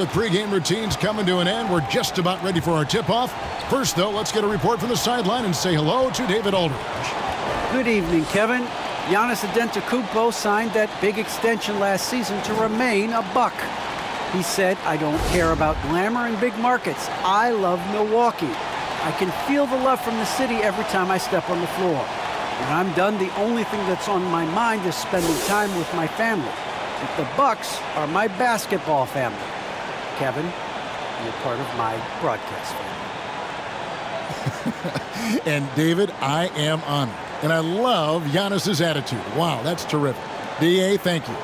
The pregame routine's coming to an end. We're just about ready for our tip-off. First, though, let's get a report from the sideline and say hello to David Aldridge. Good evening, Kevin. Giannis Antetokounmpo signed that big extension last season to remain a Buck. He said, "I don't care about glamour and big markets. I love Milwaukee. I can feel the love from the city every time I step on the floor. When I'm done, the only thing that's on my mind is spending time with my family. But the Bucks are my basketball family. Kevin, you're part of my broadcast family." And David, I am honored. And I love Giannis's attitude. Wow, that's terrific. D.A., thank you.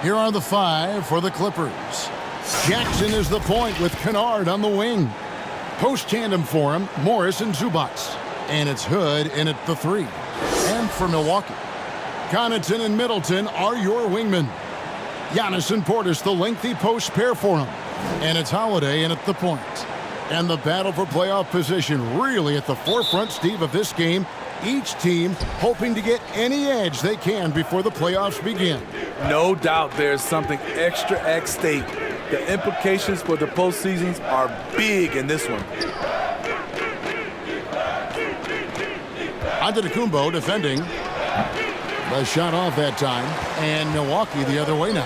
Here are the five for the Clippers. Jackson is the point with Kennard on the wing. Post tandem for him, Morris and Zubac. And it's Hood in at the three. And for Milwaukee, Connaughton and Middleton are your wingmen. Giannis and Portis, the lengthy post pair for him. And it's Holiday in at the point. And the battle for playoff position really at the forefront, Steve, of this game. Each team hoping to get any edge they can before the playoffs begin. No doubt there's something extra at stake. The implications for the postseasons are big in this one. Antetokounmpo defending. The shot off that time. And Milwaukee the other way now.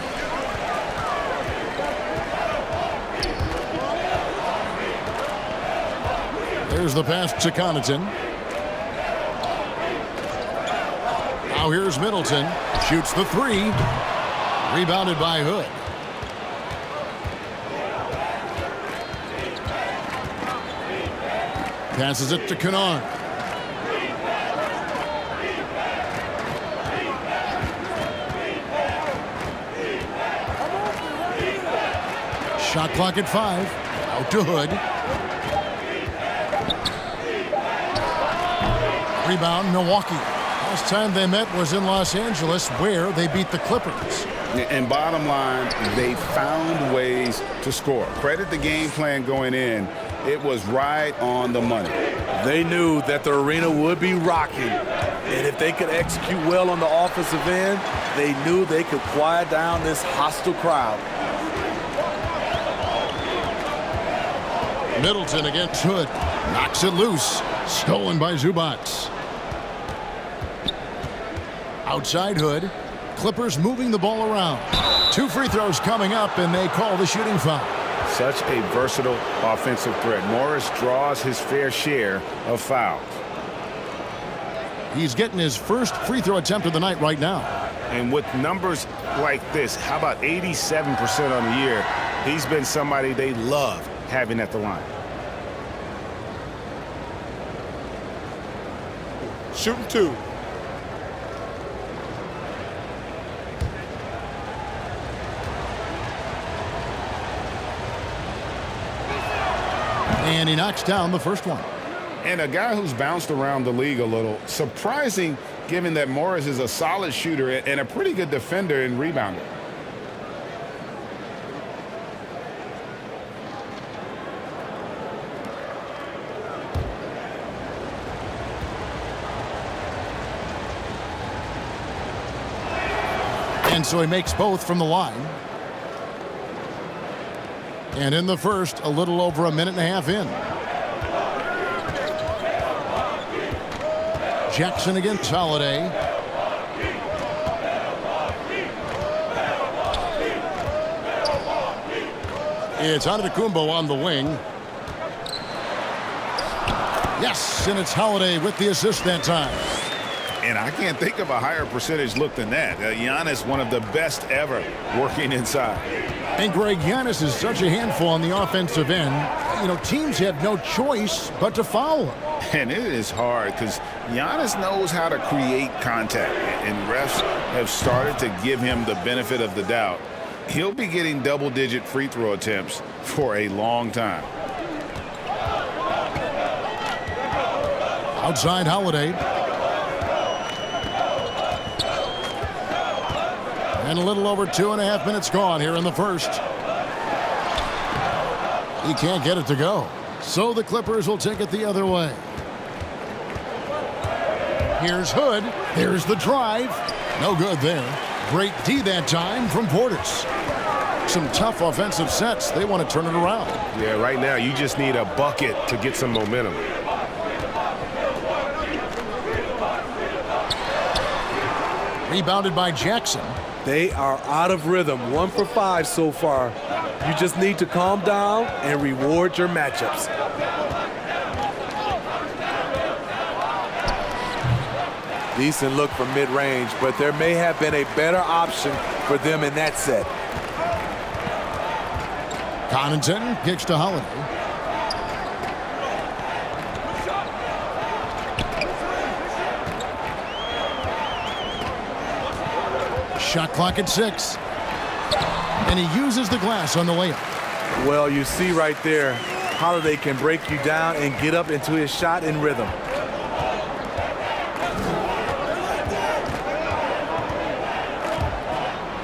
There's the pass to Connaughton. Now here's Middleton. Shoots the three. Rebounded by Hood. Passes it to Kennard. Shot clock at 5. Out to Hood. Rebound, Milwaukee. Last time they met was in Los Angeles, where they beat the Clippers. And bottom line, they found ways to score. Credit the game plan going in. It was right on the money. They knew that the arena would be rocking. And if they could execute well on the offensive end, they knew they could quiet down this hostile crowd. Middleton against Hood. Knocks it loose. Stolen by Zubac. Outside Hood. Clippers moving the ball around. 2 free throws coming up, and they call the shooting foul. Such a versatile offensive threat. Morris draws his fair share of fouls. He's getting his first free throw attempt of the night right now. And with numbers like this, how about 87% on the year? He's been somebody they love having at the line. Shooting 2. And he knocks down the first one. And a guy who's bounced around the league a little. Surprising, given that Morris is a solid shooter and a pretty good defender and rebounder. And so he makes both from the line. And in the first, a little over a minute and a half in. Jackson against Holiday. It's Antetokounmpo on the wing. Yes, and it's Holiday with the assist that time. And I can't think of a higher percentage look than that. Giannis, one of the best ever working inside. And Greg, Giannis is such a handful on the offensive end. You know, teams have no choice but to foul him. And it is hard because Giannis knows how to create contact. And refs have started to give him the benefit of the doubt. He'll be getting double-digit free throw attempts for a long time. Outside Holiday. And a little over 2.5 minutes gone here in the first. He can't get it to go. So the Clippers will take it the other way. Here's Hood. There's the drive. No good there. Great D that time from Portis. some tough offensive sets. They want to turn it around. Yeah, right now you just need a bucket to get some momentum. Rebounded by Jackson. They are out of rhythm. 1 for 5 so far. You just need to calm down and reward your matchups. Decent look from mid-range, but there may have been a better option for them in that set. Connaughton kicks to Holiday. Shot clock at 6. And he uses the glass on the layup. Well, you see right there, Holiday can break you down and get up into his shot in rhythm.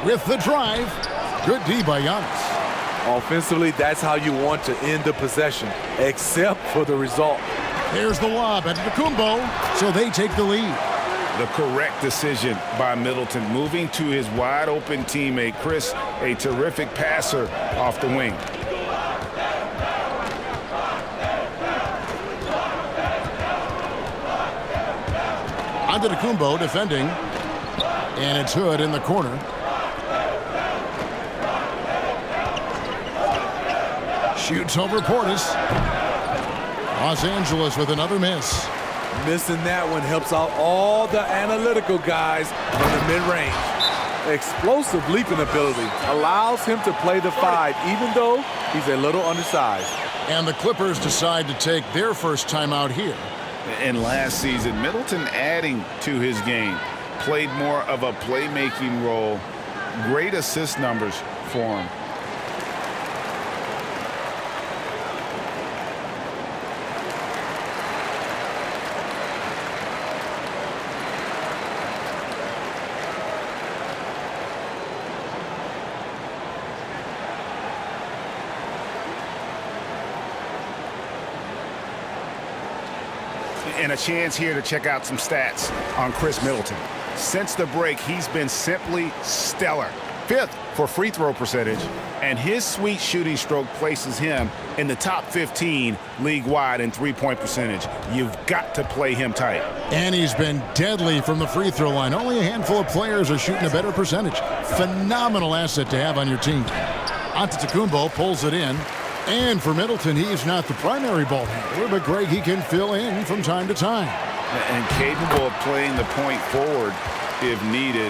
With the drive. Good D by Giannis. Offensively, that's how you want to end the possession, except for the result. There's the lob at Antetokounmpo, so they take the lead. The correct decision by Middleton, moving to his wide-open teammate, Chris, a terrific passer off the wing. Antetokounmpo defending, and it's Hood in the corner. Shoots over Portis. Los Angeles with another miss. Missing that one helps out all the analytical guys from the mid-range. Explosive leaping ability allows him to play the 5, even though he's a little undersized. And the Clippers decide to take their first time out here. And last season, Middleton adding to his game, played more of a playmaking role. Great assist numbers for him. And a chance here to check out some stats on Chris Middleton. Since the break, he's been simply stellar. 5th for free throw percentage, and his sweet shooting stroke places him in the top 15 league-wide in three-point percentage. You've got to play him tight. And he's been deadly from the free throw line. Only a handful of players are shooting a better percentage. Phenomenal asset to have on your team. Antetokounmpo pulls it in. And for Middleton, he's not the primary ball handler, but Greg, he can fill in from time to time. And capable of playing the point forward if needed.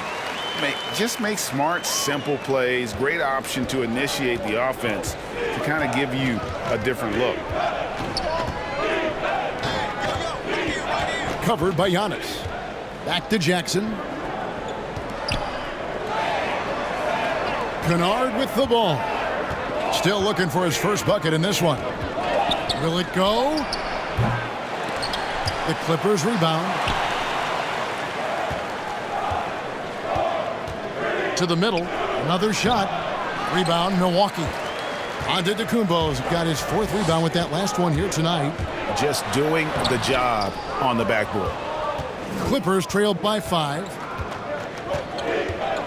Just make smart, simple plays. Great option to initiate the offense to kind of give you a different look. Covered by Giannis. Back to Jackson. Kennard with the ball. Still looking for his first bucket in this one. Will it go? The Clippers rebound. To the middle. Another shot. Rebound, Milwaukee. Antetokounmpo's got his 4th rebound with that last one here tonight. Just doing the job on the backboard. Clippers trailed by 5.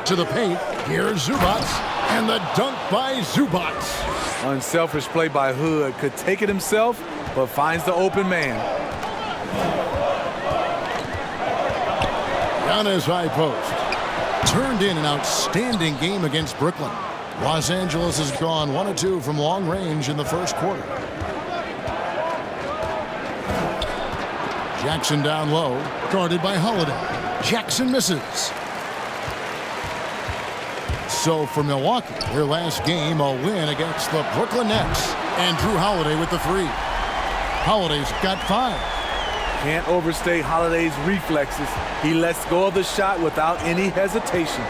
To the paint. Here's Zubats. And the dunk by Zubats. Unselfish play by Hood. Could take it himself, but finds the open man. Giannis high post. Turned in an outstanding game against Brooklyn. Los Angeles has gone 1 of 2 from long range in the first quarter. Jackson down low. Guarded by Holiday. Jackson misses. So for Milwaukee, their last game, a win against the Brooklyn Nets. And Drew Holiday with the 3. Holiday's got 5. Can't overstate Holiday's reflexes. He lets go of the shot without any hesitation.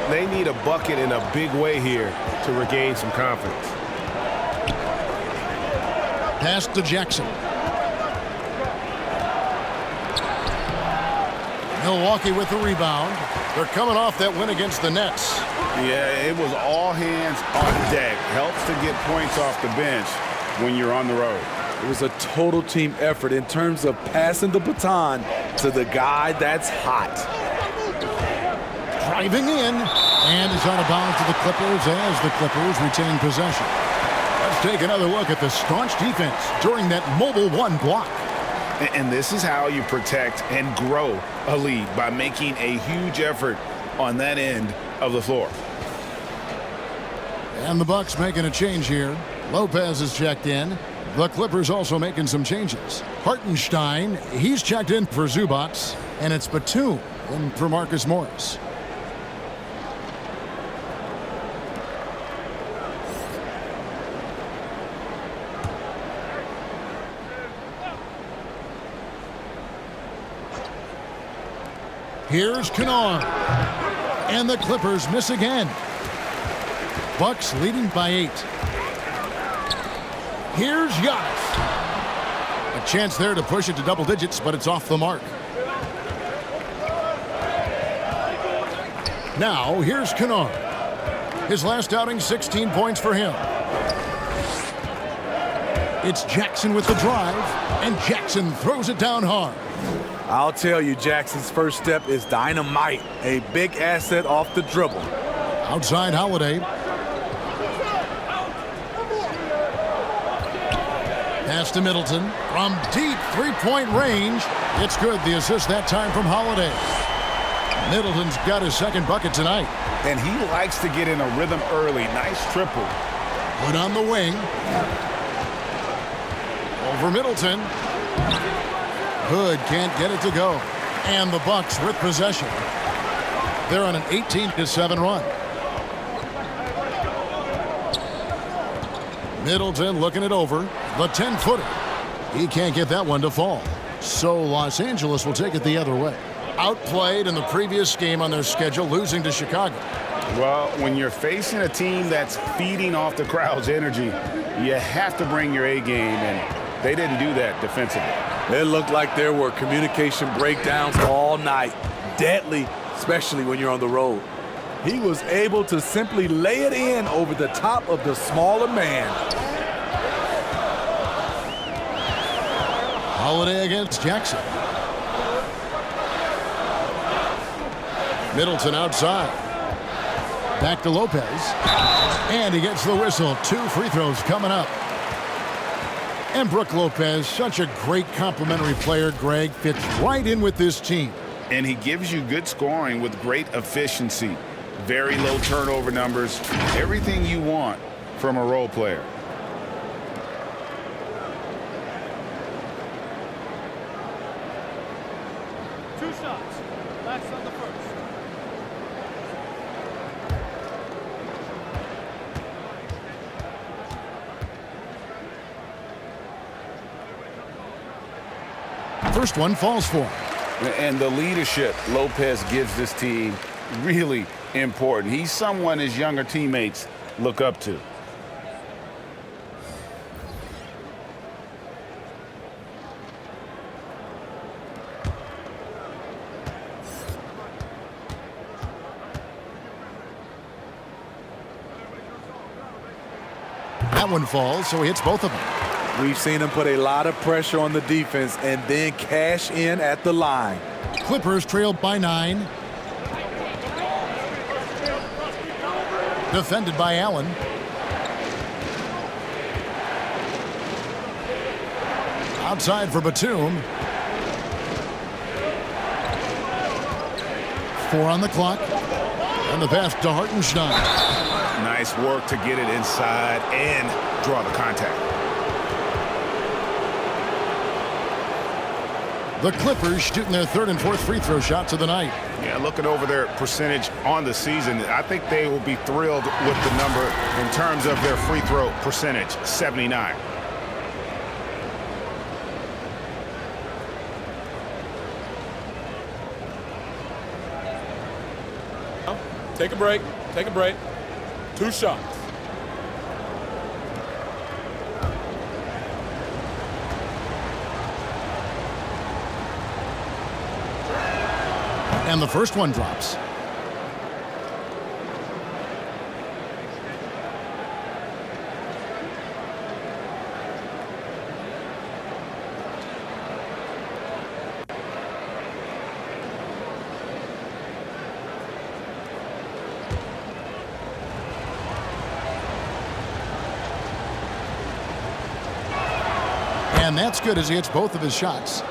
They need a bucket in a big way here to regain some confidence. Pass to Jackson. Milwaukee with the rebound. They're coming off that win against the Nets. Yeah, it was all hands on deck. Helps to get points off the bench when you're on the road. It was a total team effort in terms of passing the baton to the guy that's hot. Driving in, And it's out of bounds to the Clippers as the Clippers retain possession. Let's take another look at the staunch defense during that mobile one block. And this is how you protect and grow a lead, by making a huge effort on that end of the floor. And the Bucks making a change here. Lopez is checked in. The Clippers also making some changes. Hartenstein, he's checked in for Zubac. And it's Batum in for Marcus Morris. Here's Kennard. And the Clippers miss again. Bucks leading by 8. Here's Giannis. A chance there to push it to double digits, but it's off the mark. Now, here's Kennard. His last outing, 16 points for him. It's Jackson with the drive, and Jackson throws it down hard. I'll tell you, Jackson's first step is dynamite. A big asset off the dribble. Outside Holiday. Pass to Middleton. From deep three-point range. It's good. The assist that time from Holiday. Middleton's got his second bucket tonight. And he likes to get in a rhythm early. Nice triple. Put on the wing. Over Middleton. Hood can't get it to go. And the Bucks with possession. They're on an 18-7 run. Middleton looking it over. The 10-footer. He can't get that one to fall. So Los Angeles will take it the other way. Outplayed in the previous game on their schedule, losing to Chicago. Well, when you're facing a team that's feeding off the crowd's energy, you have to bring your A game, and they didn't do that defensively. It looked like there were communication breakdowns all night. Deadly, especially when you're on the road. He was able to simply lay it in over the top of the smaller man. Holiday against Jackson. Middleton outside. Back to Lopez. And he gets the whistle. 2 free throws coming up. And Brook Lopez, such a great complimentary player, Greg, fits right in with this team. And he gives you good scoring with great efficiency. Very low turnover numbers. Everything you want from a role player. Two shots. Last on the first. First one falls for him. And the leadership Lopez gives this team, really important. He's someone his younger teammates look up to. That one falls, so he hits both of them. We've seen him put a lot of pressure on the defense and then cash in at the line. Clippers trailed by 9. Defended by Allen. Outside for Batum. 4 on the clock. And the pass to Hartenstein. Nice work to get it inside and draw the contact. The Clippers shooting their 3rd and 4th free throw shots of the night. Yeah, looking over their percentage on the season, I think they will be thrilled with the number in terms of their free throw percentage, 79. Take a break. Take a break. 2 shots. And the first one drops. And that's good as he hits both of his shots.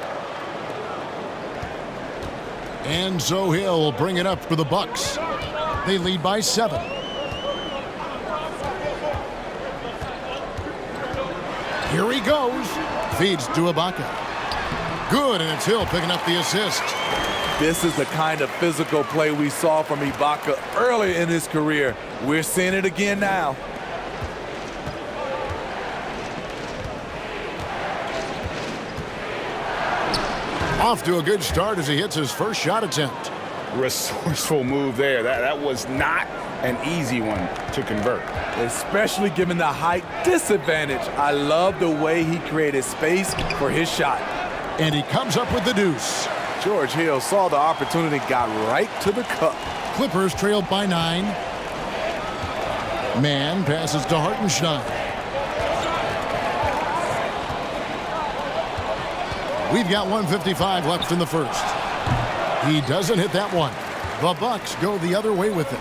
And so he'll bring it up for the Bucks. They lead by 7. Here he goes. Feeds to Ibaka. Good, and it's Hill picking up the assist. This is the kind of physical play we saw from Ibaka early in his career. We're seeing it again now. Off to a good start as he hits his first shot attempt. Resourceful move there. That was not an easy one to convert. Especially given the height disadvantage. I love the way he created space for his shot. And he comes up with the deuce. George Hill saw the opportunity, got right to the cup. Clippers trailed by 9. Man passes to Hartenstein. We've got 1:55 left in the first. He doesn't hit that one. The Bucks go the other way with it.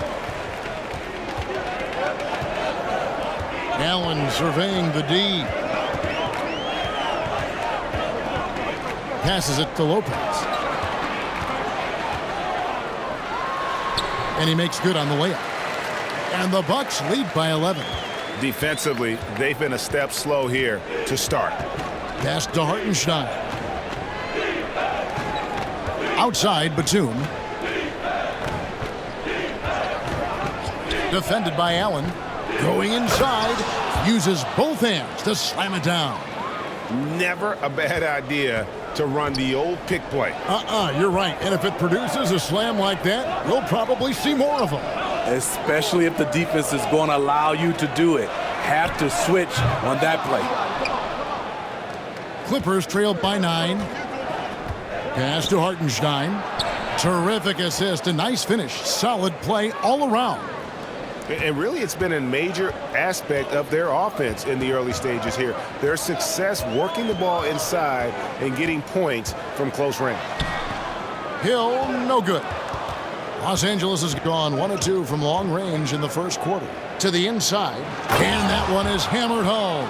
Allen surveying the D. Passes it to Lopez. And he makes good on the layup. And the Bucks lead by 11. Defensively, they've been a step slow here to start. Pass to Hartenstein. Outside, Batum. Defended by Allen. Going inside. Uses both hands to slam it down. Never a bad idea to run the old pick play. You're right. And if it produces a slam like that, we'll probably see more of them. Especially if the defense is going to allow you to do it. Have to switch on that play. Clippers trailed by 9. Pass to Hartenstein. Terrific assist. A nice finish. Solid play all around. And really, it's been a major aspect of their offense in the early stages here. Their success working the ball inside and getting points from close range. Hill, no good. Los Angeles has gone 1 of 2 from long range in the first quarter. To the inside, and that one is hammered home.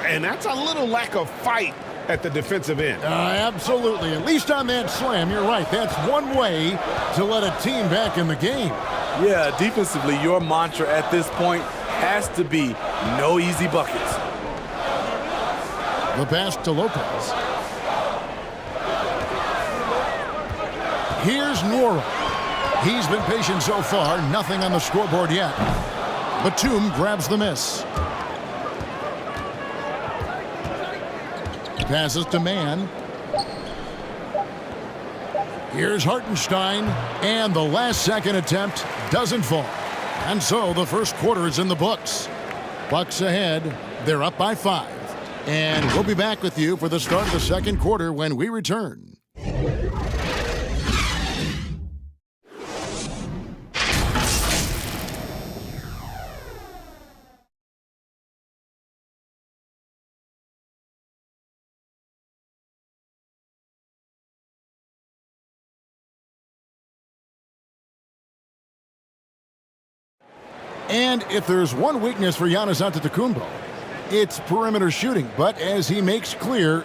And that's a little lack of fight at the defensive end. Absolutely. At least on that slam, you're right. That's one way to let a team back in the game. Yeah, defensively, your mantra at this point has to be no easy buckets. The pass to Lopez. Here's Nwora. He's been patient so far. Nothing on the scoreboard yet. Batum grabs the miss. Passes to Man. Here's Hartenstein, and the last-second attempt doesn't fall. And so the first quarter is in the books. Bucks ahead. They're up by 5. And we'll be back with you for the start of the second quarter when we return. And if there's one weakness for Giannis Antetokounmpo, it's perimeter shooting. But as he makes clear,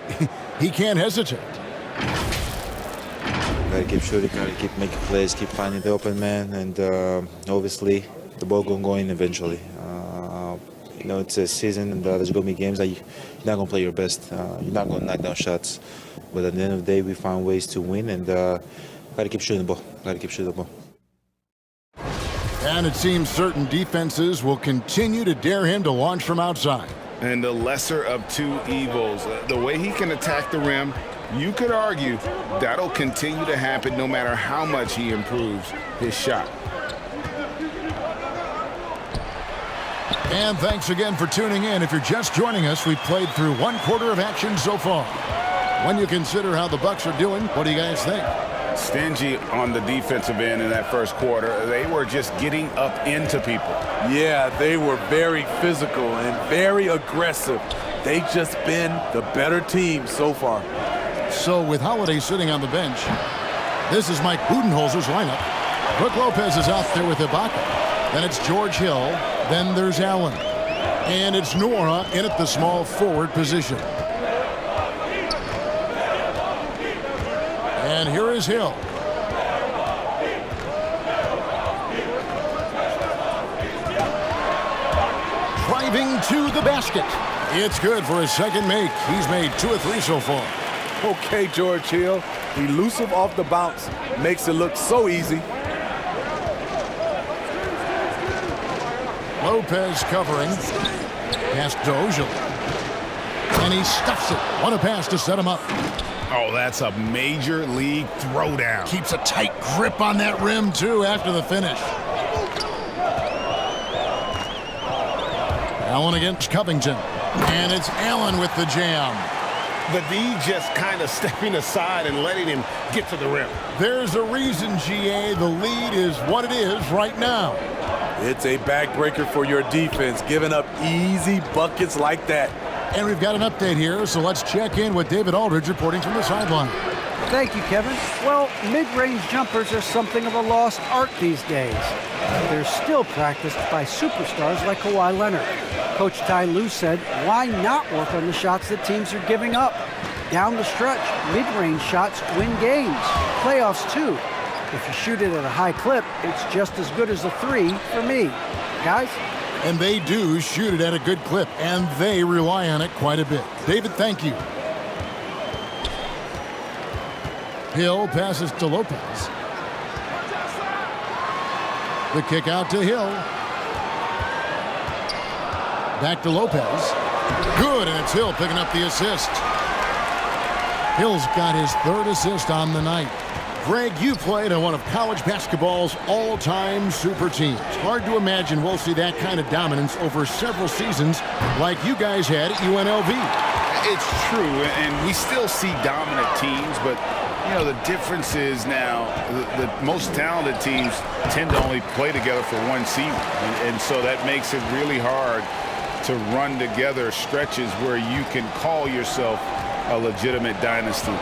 he can't hesitate. Gotta keep shooting, gotta keep making plays, keep finding the open man, and obviously the ball gonna go in eventually. You know, it's a season, and there's gonna be games that you're not gonna play your best. You're not gonna knock down shots, but at the end of the day, we find ways to win, and gotta keep shooting the ball. Gotta keep shooting the ball. And it seems certain defenses will continue to dare him to launch from outside. And the lesser of two evils. The way he can attack the rim, you could argue that'll continue to happen no matter how much he improves his shot. And thanks again for tuning in. If you're just joining us, we've played through 1 quarter of action so far. When you consider how the Bucks are doing, what do you guys think? Stingy on the defensive end in that first quarter. They were just getting up into people. Yeah, they were very physical and very aggressive. They've just been the better team so far. So with Holiday sitting on the bench, this is Mike Budenholzer's lineup. Brook Lopez is out there with Ibaka. Then it's George Hill. Then there's Allen. And it's Nwora in at the small forward position. And here is Hill. Driving to the basket. It's good for his second make. He's made 2 of 3 so far. Okay, George Hill. Elusive off the bounce. Makes it look so easy. Lopez covering. Pass to Ojale. And he stuffs it. What a pass to set him up. Oh, that's a major league throwdown. Keeps a tight grip on that rim, too, after the finish. Allen against Covington. And it's Allen with the jam. The D just kind of stepping aside and letting him get to the rim. There's a reason, GA. The lead is what it is right now. It's a backbreaker for your defense, giving up easy buckets like that. And we've got an update here, so let's check in with David Aldridge reporting from the sideline. Thank you, Kevin. Well, mid-range jumpers are something of a lost art these days. They're still practiced by superstars like Kawhi Leonard. Coach Ty Lue said, why not work on the shots that teams are giving up? Down the stretch, mid-range shots win games. Playoffs, too. If you shoot it at a high clip, it's just as good as a 3 for me. Guys? And they do shoot it at a good clip, and they rely on it quite a bit. David, thank you. Hill passes to Lopez. The kick out to Hill. Back to Lopez. Good, and it's Hill picking up the assist. Hill's got his 3rd assist on the night. Greg, you played on one of college basketball's all-time super teams. Hard to imagine we'll see that kind of dominance over several seasons like you guys had at UNLV. It's true, and we still see dominant teams, but you know, the difference is now the most talented teams tend to only play together for one season, and so that makes it really hard to run together stretches where you can call yourself a legitimate dynasty.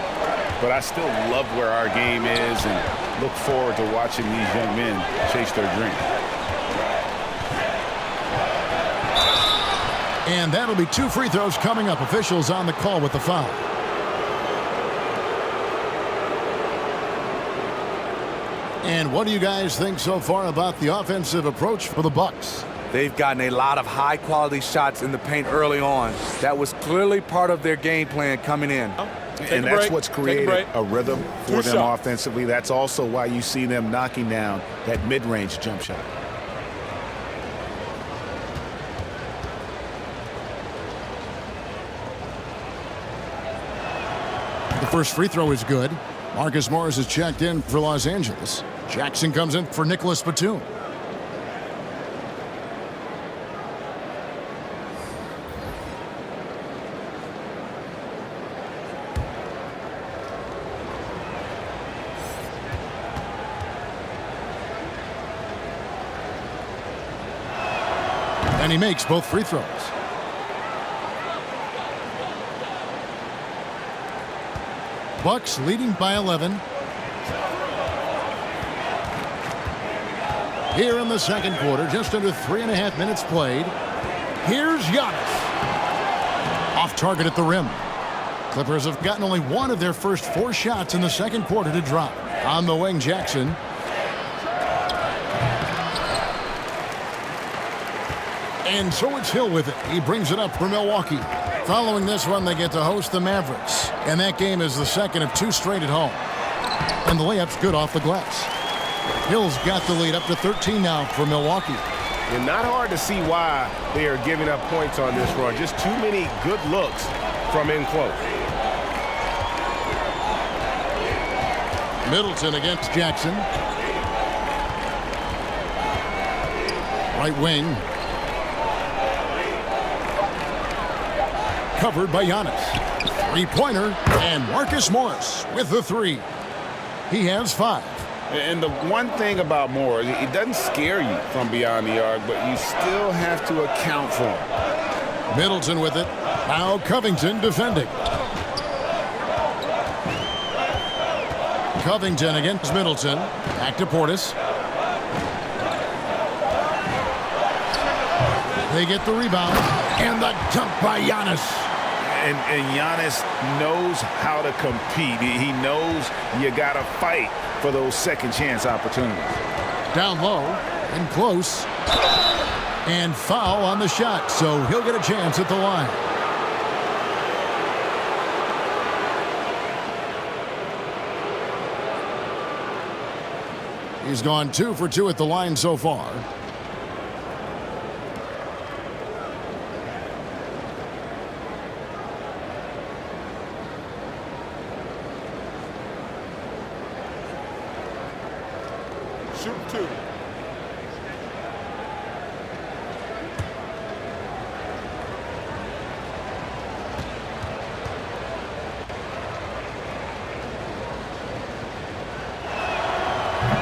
But I still love where our game is and look forward to watching these young men chase their dream. And that'll be 2 free throws coming up. Officials on the call with the foul. And what do you guys think so far about the offensive approach for the Bucks? They've gotten a lot of high-quality shots in the paint early on. That was clearly part of their game plan coming in. And that's what's created a rhythm for them offensively. That's also why you see them knocking down that mid-range jump shot. The first free throw is good. Marcus Morris is checked in for Los Angeles. Jackson comes in for Nicholas Batum. And he makes both free throws. Bucks leading by 11. Here in the second quarter, just under 3.5 minutes played. Here's Giannis. Off target at the rim. Clippers have gotten only one of their first 4 shots in the second quarter to drop. On the wing, Jackson. And so it's Hill with it. He brings it up for Milwaukee. Following this one, they get to host the Mavericks. And that game is the second of 2 straight at home. And the layup's good off the glass. Hill's got the lead up to 13 now for Milwaukee. And not hard to see why they are giving up points on this run. Just too many good looks from in close. Middleton against Jackson. Right wing. Covered by Giannis. Three-pointer, and Marcus Morris with the 3. He has 5. And the one thing about Morris, it doesn't scare you from beyond the arc, but you still have to account for him. Middleton with it. Now Covington defending. Covington against Middleton. Back to Portis. They get the rebound. And the dunk by Giannis. And Giannis knows how to compete. He knows you got to fight for those second chance opportunities. Down low and close. And foul on the shot, so he'll get a chance at the line. He's gone 2 for 2 at the line so far. Shoot 2.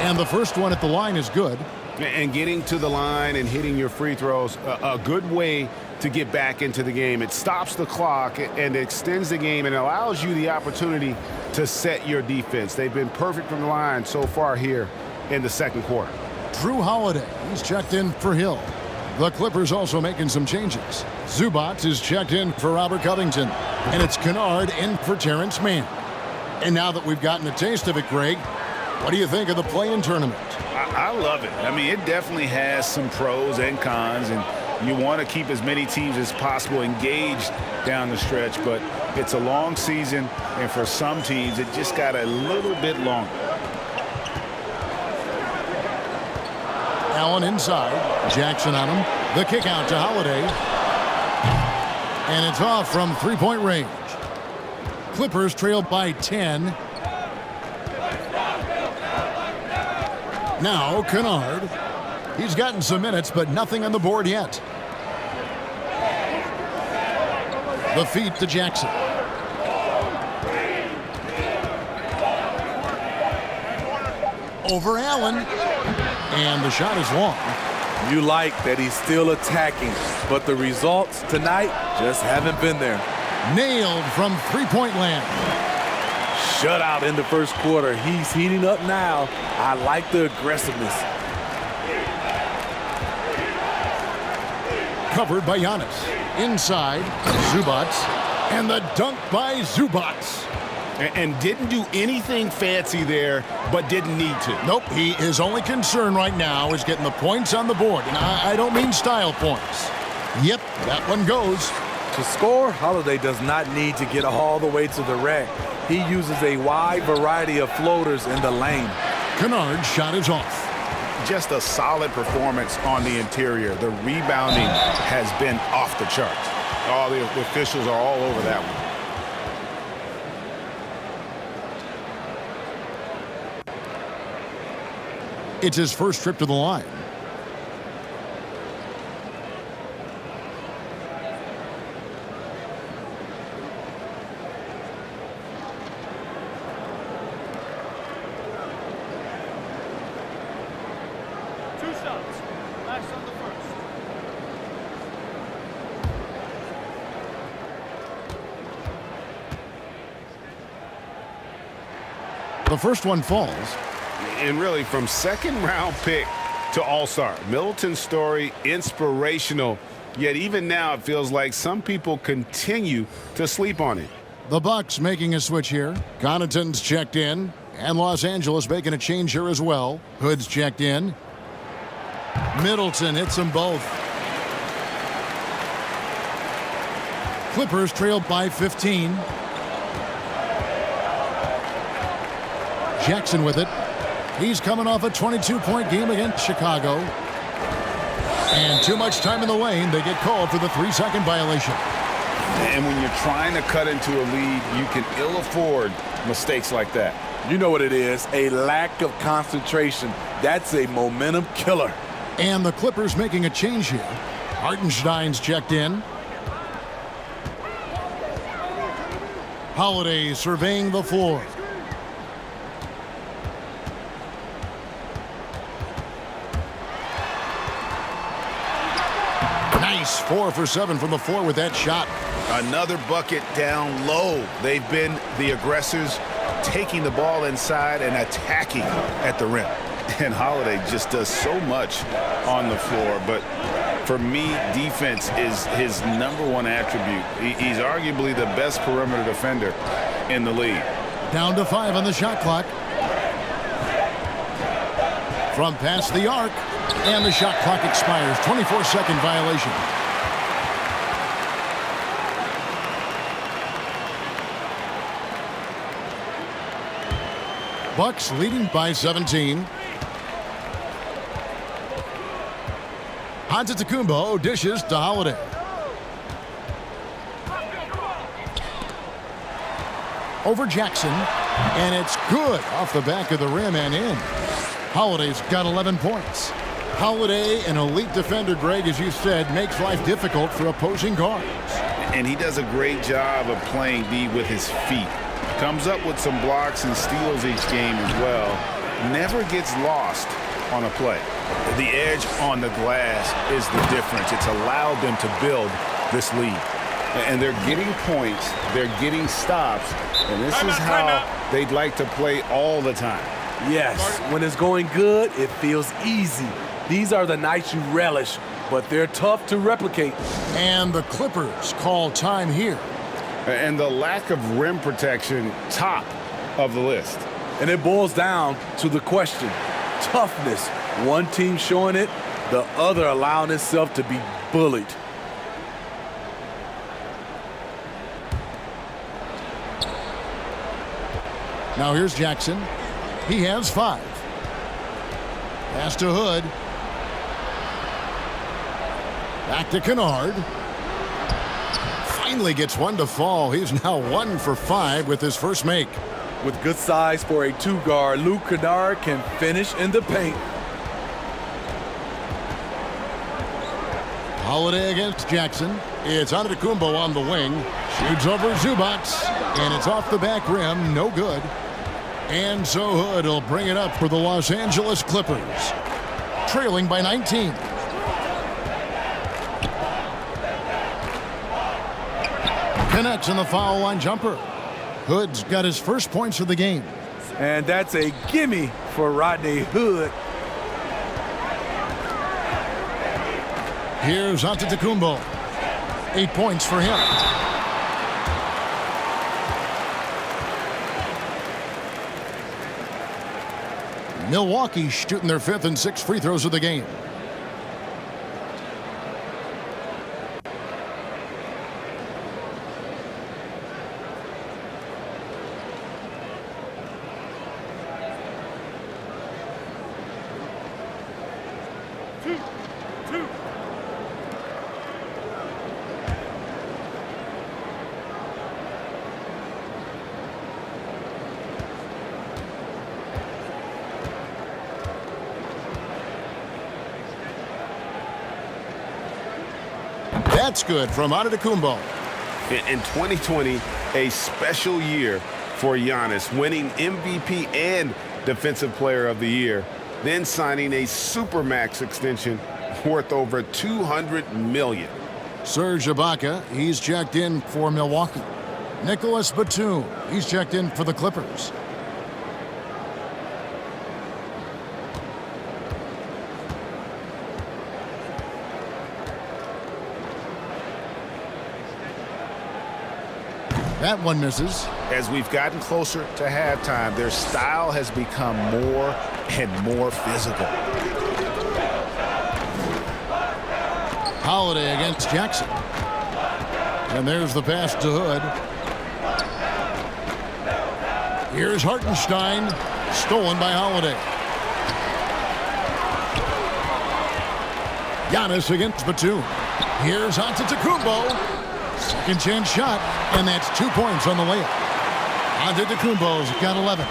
And the first one at the line is good. And getting to the line and hitting your free throws, a good way to get back into the game. It stops the clock and extends the game and allows you the opportunity to set your defense. They've been perfect from the line so far here in the second quarter. Drew Holiday, he's checked in for Hill. The Clippers also making some changes. Zubac is checked in for Robert Covington. And it's Kennard in for Terrence Mann. And now that we've gotten a taste of it, Greg, what do you think of the play-in tournament? I love it. I mean, it definitely has some pros and cons, and you want to keep as many teams as possible engaged down the stretch, but it's a long season, and for some teams, it just got a little bit longer. Allen inside. Jackson on him. The kick out to Holiday. And it's off from three-point range. Clippers trailed by 10. Now Kennard. He's gotten some minutes, but nothing on the board yet. The feed to Jackson. Over Allen. And the shot is long. You like that he's still attacking, but the results tonight just haven't been there. Nailed from three-point land. Shutout in the first quarter. He's heating up now. I like the aggressiveness. Covered by Giannis. Inside, Zubac. And the dunk by Zubac. And didn't do anything fancy there, but didn't need to. Nope, his only concern right now is getting the points on the board. And I don't mean style points. Yep, that one goes. To score, Holiday does not need to get all the way to the rack. He uses a wide variety of floaters in the lane. Kennard's shot is off. Just a solid performance on the interior. The rebounding has been off the charts. All the officials are all over that one. It's his first trip to the line. The first one falls. And really, from second-round pick to all-star, Middleton's story inspirational. Yet even now, it feels like some people continue to sleep on it. The Bucks making a switch here. Connaughton's checked in. And Los Angeles making a change here as well. Hood's checked in. Middleton hits them both. Clippers trailed by 15. Jackson with it. He's coming off a 22-point game against Chicago. And too much time in the lane. They get called for the 3-second violation. And when you're trying to cut into a lead, you can ill afford mistakes like that. You know what it is, a lack of concentration. That's a momentum killer. And the Clippers making a change here. Hartenstein's checked in. Holiday surveying the floor. Nice 4 for 7 from the floor with that shot. Another bucket down low. They've been the aggressors, taking the ball inside and attacking at the rim. And Holiday just does so much on the floor, but For me, defense is his #1 attribute. He's arguably the best perimeter defender in the league. Down to 5 on the shot clock. From past the arc, and the shot clock expires. 24-second violation. Bucks leading by 17. Antetokounmpo dishes to Holiday. Over Jackson, and it's good off the back of the rim and in. Holiday's got 11 points. Holiday, an elite defender, Greg, as you said, makes life difficult for opposing guards. And he does a great job of playing D with his feet. Comes up with some blocks and steals each game as well. Never gets lost on a play. The edge on the glass is the difference. It's allowed them to build this lead. And they're getting points, they're getting stops, and this is how they'd like to play all the time. Yes, when it's going good, it feels easy. These are the nights you relish, but they're tough to replicate. And the Clippers call time here. And the lack of rim protection, top of the list. And it boils down to the question, toughness. One team showing it, the other allowing itself to be bullied. Now here's Jackson. He has 5. Pass to Hood. Back to Kennard. Finally gets one to fall. He's now 1 for 5 with his first make. With good size for a 2-guard, Luke Kennard can finish in the paint. Holiday against Jackson. It's Antetokounmpo on the wing. Shoots over Zubac. And it's off the back rim. No good. And so Hood will bring it up for the Los Angeles Clippers. Trailing by 19. Connects in the foul line jumper. Hood's got his first points of the game. And that's a gimme for Rodney Hood. Here's Antetokounmpo. 8 points for him. Milwaukee shooting their 5th and 6th free throws of the game. That's good from Antetokounmpo. In 2020, a special year for Giannis, winning MVP and Defensive Player of the Year, then signing a Supermax extension worth over $200 million. Serge Ibaka, he's checked in for Milwaukee. Nicholas Batum, he's checked in for the Clippers. That one misses. As we've gotten closer to halftime, their style has become more and more physical. Holiday against Jackson. And there's the pass to Hood. Here's Hartenstein. Stolen by Holiday. Giannis against Batum. Here's Antetokounmpo. Second chance shot, and that's 2 points on the layup. Antetokounmpo's got 11.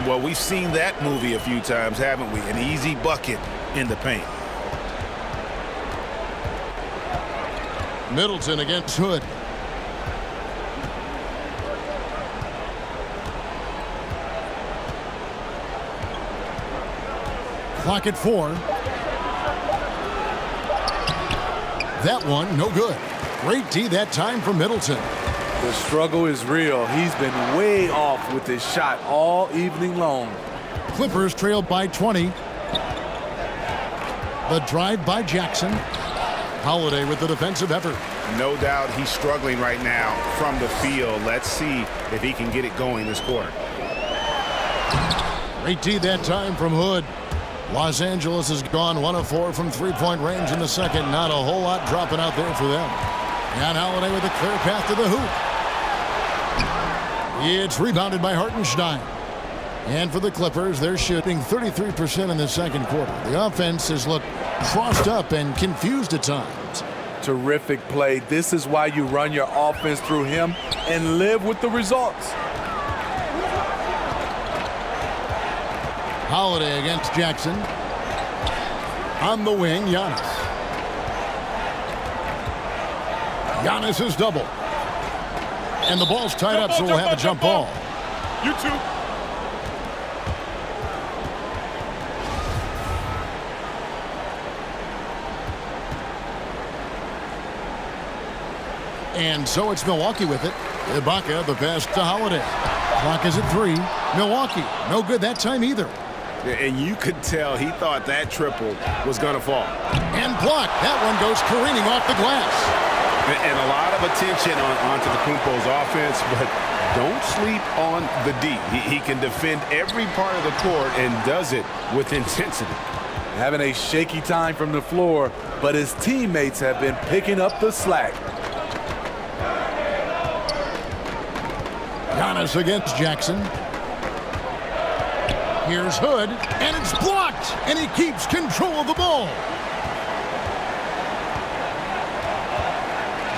Well, we've seen that movie a few times, haven't we? An easy bucket in the paint. Middleton against Hood. Clock at 4. That one, no good. Great D that time from Middleton. The struggle is real. He's been way off with his shot all evening long. Clippers trailed by 20. The drive by Jackson. Holiday with the defensive effort. No doubt he's struggling right now from the field. Let's see if he can get it going this quarter. Great D that time from Hood. Los Angeles has gone 1 of 4 from three-point range in the second. Not a whole lot dropping out there for them. And Holiday with a clear path to the hoop. It's rebounded by Hartenstein. And for the Clippers, they're shooting 33% in the second quarter. The offense has looked crossed up and confused at times. Terrific play. This is why you run your offense through him and live with the results. Holiday against Jackson. On the wing, Giannis. Giannis is double. And the ball's tied up, so we'll have a jump ball. You too. And so it's Milwaukee with it. Ibaka, the pass to Holiday. Clock is at 3. Milwaukee, no good that time either. And you could tell he thought that triple was going to fall. And blocked. That one goes careening off the glass. And a lot of attention onto the Kumpo's offense, but don't sleep on the D. He can defend every part of the court and does it with intensity. Having a shaky time from the floor, but his teammates have been picking up the slack. Giannis against Jackson. Here's Hood, and it's blocked, and he keeps control of the ball.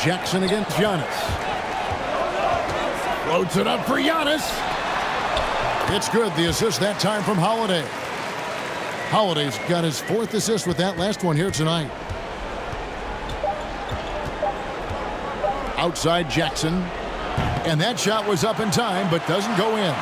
Jackson against Giannis. Floats it up for Giannis. It's good. The assist that time from Holiday. Holiday's got his 4th assist with that last one here tonight. Outside Jackson. And that shot was up in time, but doesn't go in.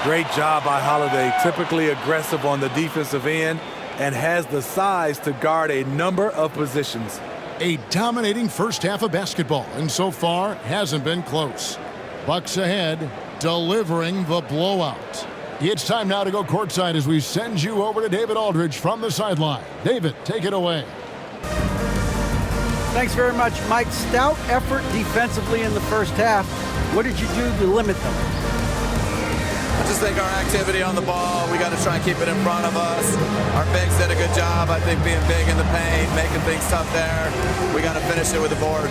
Great job by Holiday. Typically aggressive on the defensive end and has the size to guard a number of positions. A dominating first half of basketball, and so far hasn't been close. Bucks ahead, delivering the blowout. It's time now to go courtside as we send you over to David Aldridge from the sideline. David, take it away. Thanks very much, Mike. Stout effort defensively in the first half. What did you do to limit them? I just think our activity on the ball, we got to try and keep it in front of us. Our bigs did a good job, I think, being big in the paint, making things tough there. We got to finish it with the board.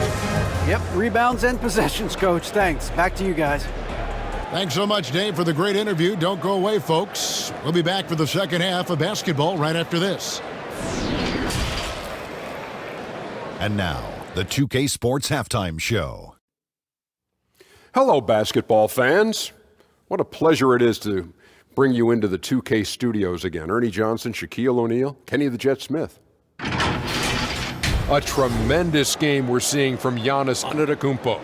Yep, rebounds and possessions, Coach. Thanks. Back to you guys. Thanks so much, Dave, for the great interview. Don't go away, folks. We'll be back for the second half of basketball right after this. And now, the 2K Sports Halftime Show. Hello, basketball fans. What a pleasure it is to bring you into the 2K studios again. Ernie Johnson, Shaquille O'Neal, Kenny the Jet Smith. A tremendous game we're seeing from Giannis Antetokounmpo.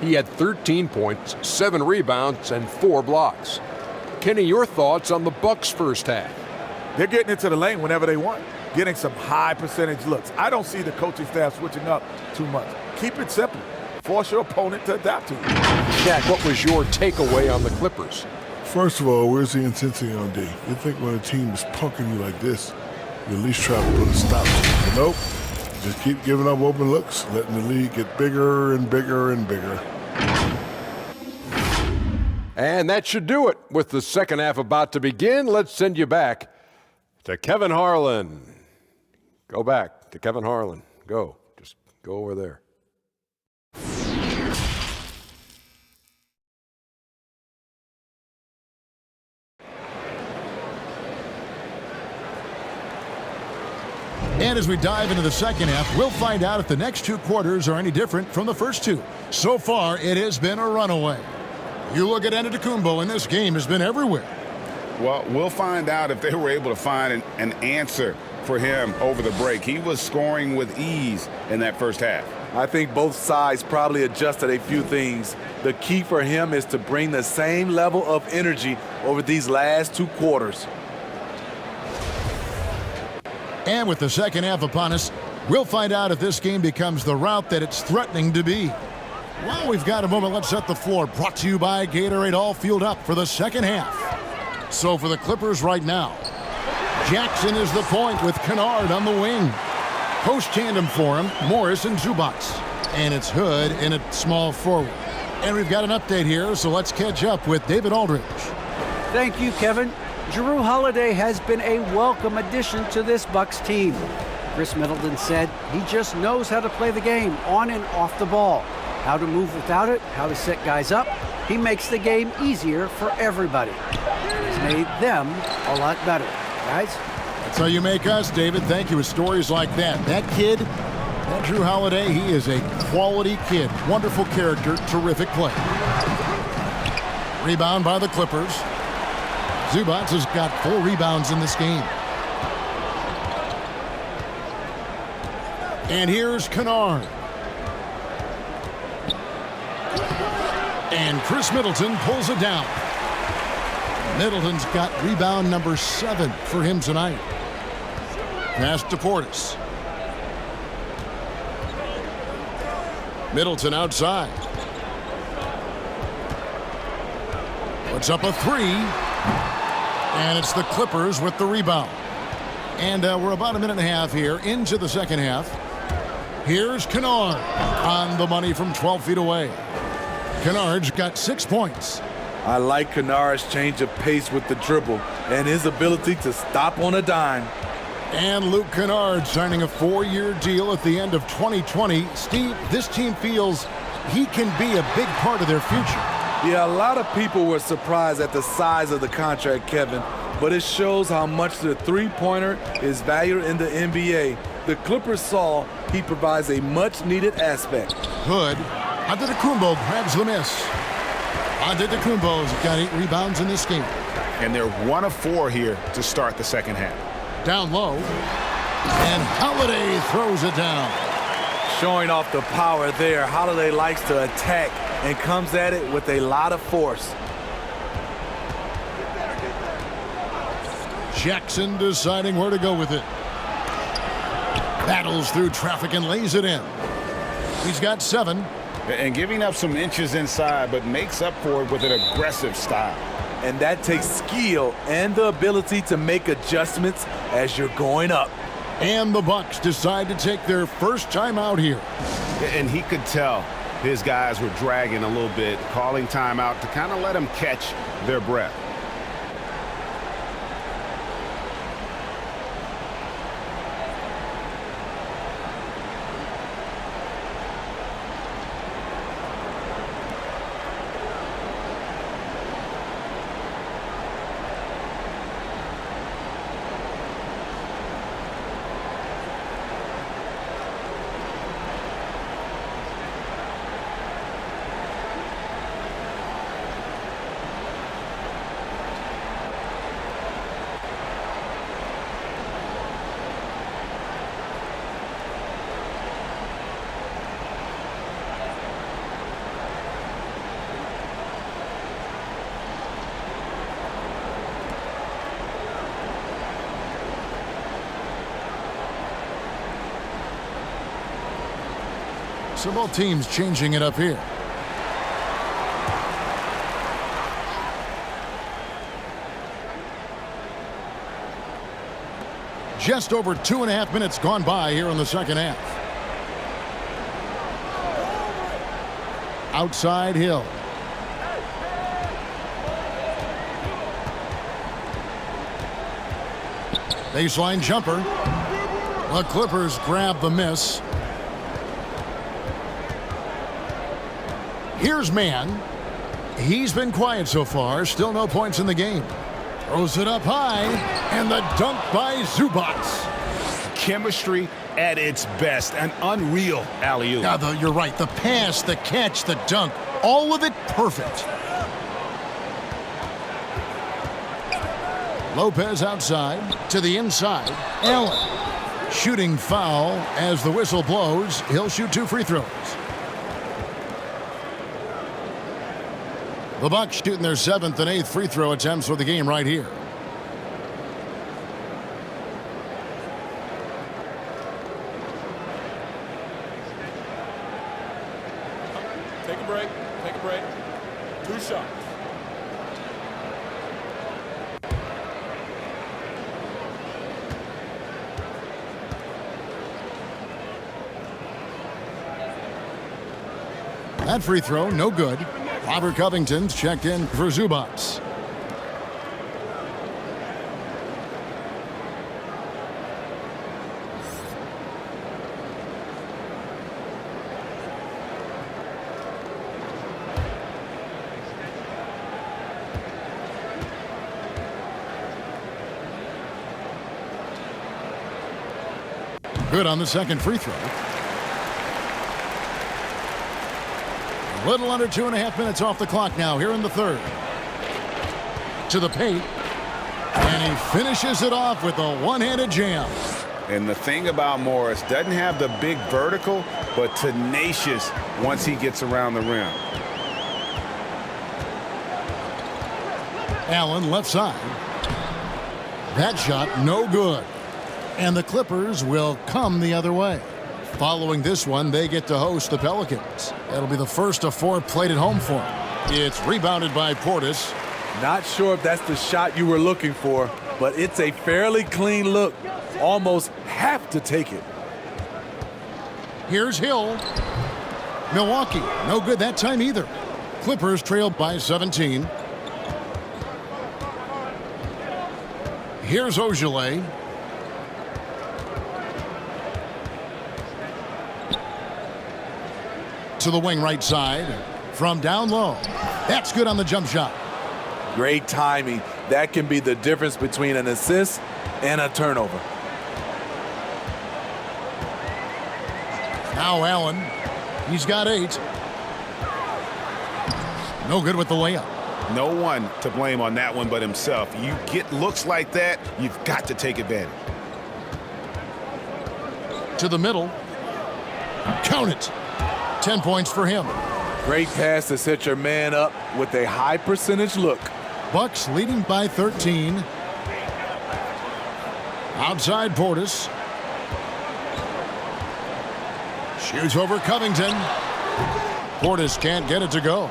He had 13 points, 7 rebounds, and 4 blocks. Kenny, your thoughts on the Bucks' first half? They're getting into the lane whenever they want, getting some high percentage looks. I don't see the coaching staff switching up too much. Keep it simple. Force your opponent to adapt to you. Jack, what was your takeaway on the Clippers? First of all, where's the intensity on D? You think when a team is punking you like this, you at least try to put a stop to it. But nope. Just keep giving up open looks, letting the lead get bigger and bigger and bigger. And that should do it. With the second half about to begin, let's send you back to Kevin Harlan. Go back to Kevin Harlan. Go. Just go over there. And as we dive into the second half, we'll find out if the next 2 quarters are any different from the first 2. So far, it has been a runaway. You look at Antetokounmpo, and this game has been everywhere. Well, we'll find out if they were able to find an answer for him over the break. He was scoring with ease in that first half. I think both sides probably adjusted a few things. The key for him is to bring the same level of energy over these last 2 quarters. And with the second half upon us, we'll find out if this game becomes the route that it's threatening to be. While we've got a moment, let's set the floor. Brought to you by Gatorade, all fueled up for the second half. So for the Clippers right now, Jackson is the point with Kennard on the wing. Post tandem for him, Morris and Zubac. And it's Hood in a small forward. And we've got an update here, so let's catch up with David Aldridge. Thank you, Kevin. Jrue Holiday has been a welcome addition to this Bucks team. Chris Middleton said he just knows how to play the game on and off the ball, how to move without it, how to set guys up. He makes the game easier for everybody. He's made them a lot better. Guys? That's how you make us, David. Thank you. With stories like that. That kid, that Jrue Holiday, he is a quality kid. Wonderful character, terrific play. Rebound by the Clippers. Zubac has got 4 rebounds in this game. And here's Kennard. And Chris Middleton pulls it down. Middleton's got rebound number 7 for him tonight. Pass to Portis. Middleton outside. Puts up a 3. And it's the Clippers with the rebound. And we're about a minute and a half here into the second half. Here's Kennard on the money from 12 feet away. Kennard's got 6 points. I like Kennard's change of pace with the dribble and his ability to stop on a dime. And Luke Kennard signing a 4-year deal at the end of 2020. Steve, this team feels he can be a big part of their future. Yeah, a lot of people were surprised at the size of the contract, Kevin, but it shows how much the three-pointer is valued in the NBA. The Clippers saw he provides a much-needed aspect. Hood, Antetokounmpo grabs the miss. Antetokounmpo's got 8 rebounds in this game. And they're 1 of 4 here to start the second half. Down low, and Holiday throws it down. Showing off the power there. Holiday likes to attack and comes at it with a lot of force. Jackson deciding where to go with it. Battles through traffic and lays it in. He's got 7. And giving up some inches inside, but makes up for it with an aggressive style. And that takes skill and the ability to make adjustments as you're going up. And the Bucks decide to take their first time out here. And he could tell his guys were dragging a little bit, calling timeout to kind of let them catch their breath. So both teams changing it up here. Just over 2.5 minutes gone by here in the second half. Outside Hill. Baseline jumper. The Clippers grab the miss. Here's Mann. He's been quiet so far. Still no points in the game. Throws it up high. And the dunk by Zubac. Chemistry at its best. An unreal alley-oop. Yeah, you're right. The pass, the catch, the dunk. All of it perfect. Lopez outside to the inside. Allen shooting foul as the whistle blows. He'll shoot 2 free throws. The Bucks shooting their 7th and 8th free throw attempts for the game right here. Take a break. Take a break. 2 shots. That free throw, no good. Robert Covington's checked in for Zubac. Good on the second free throw. A little under 2.5 minutes off the clock now here in the third. To the paint. And he finishes it off with a one-handed jam. And the thing about Morris, doesn't have the big vertical, but tenacious once he gets around the rim. Allen left side. That shot no good. And the Clippers will come the other way. Following this one, they get to host the Pelicans. That'll be the first of 4 played at home for them. It's rebounded by Portis. Not sure if that's the shot you were looking for, but it's a fairly clean look. Almost have to take it. Here's Hill. Milwaukee, no good that time either. Clippers trailed by 17. Here's Ogilvy. To the wing right side. From down low. That's good on the jump shot. Great timing. That can be the difference between an assist and a turnover. Now Allen. He's got 8. No good with the layup. No one to blame on that one but himself. You get looks like that, you've got to take advantage. To the middle. Count it. 10 points for him. Great pass to set your man up with a high percentage look. Bucks leading by 13. Outside Portis. Shoots over Covington. Portis can't get it to go.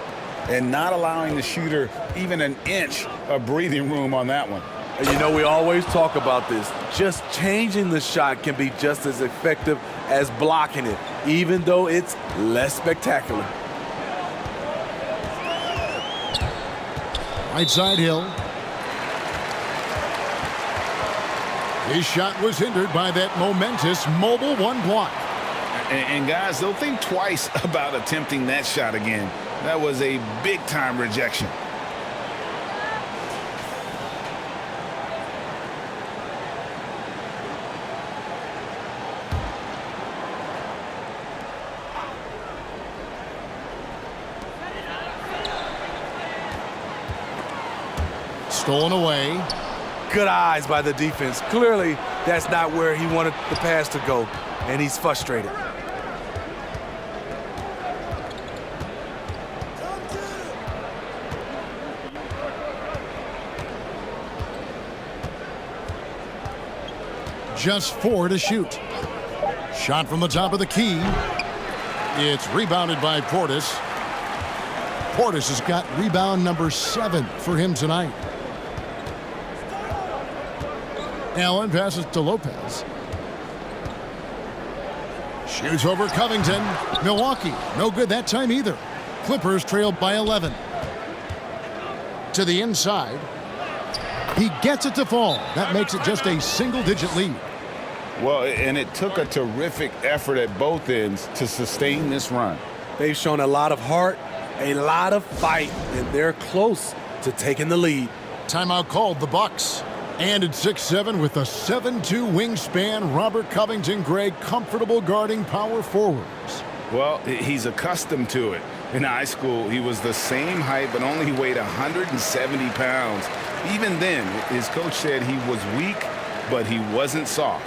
And not allowing the shooter even an inch of breathing room on that one. And you know, we always talk about this. Just changing the shot can be just as effective as blocking it, even though it's less spectacular. Right side Hill. His shot was hindered by that momentous mobile one block. And guys, they'll think twice about attempting that shot again. That was a big-time rejection. Stolen away. Good eyes by the defense. Clearly, that's not where he wanted the pass to go, and he's frustrated. Just 4 to shoot. Shot from the top of the key. It's rebounded by Portis. Portis has got rebound number 7 for him tonight. Allen passes to Lopez. Shoots over Covington. Milwaukee, no good that time either. Clippers trailed by 11. To the inside. He gets it to fall. That makes it just a single-digit lead. Well, and it took a terrific effort at both ends to sustain this run. They've shown a lot of heart, a lot of fight, and they're close to taking the lead. Timeout called, the Bucks. And at 6'7" with a 7'2" wingspan, Robert Covington, Greg, comfortable guarding power forwards. Well, he's accustomed to it. In high school, he was the same height, but only weighed 170 pounds. Even then, his coach said he was weak, but he wasn't soft.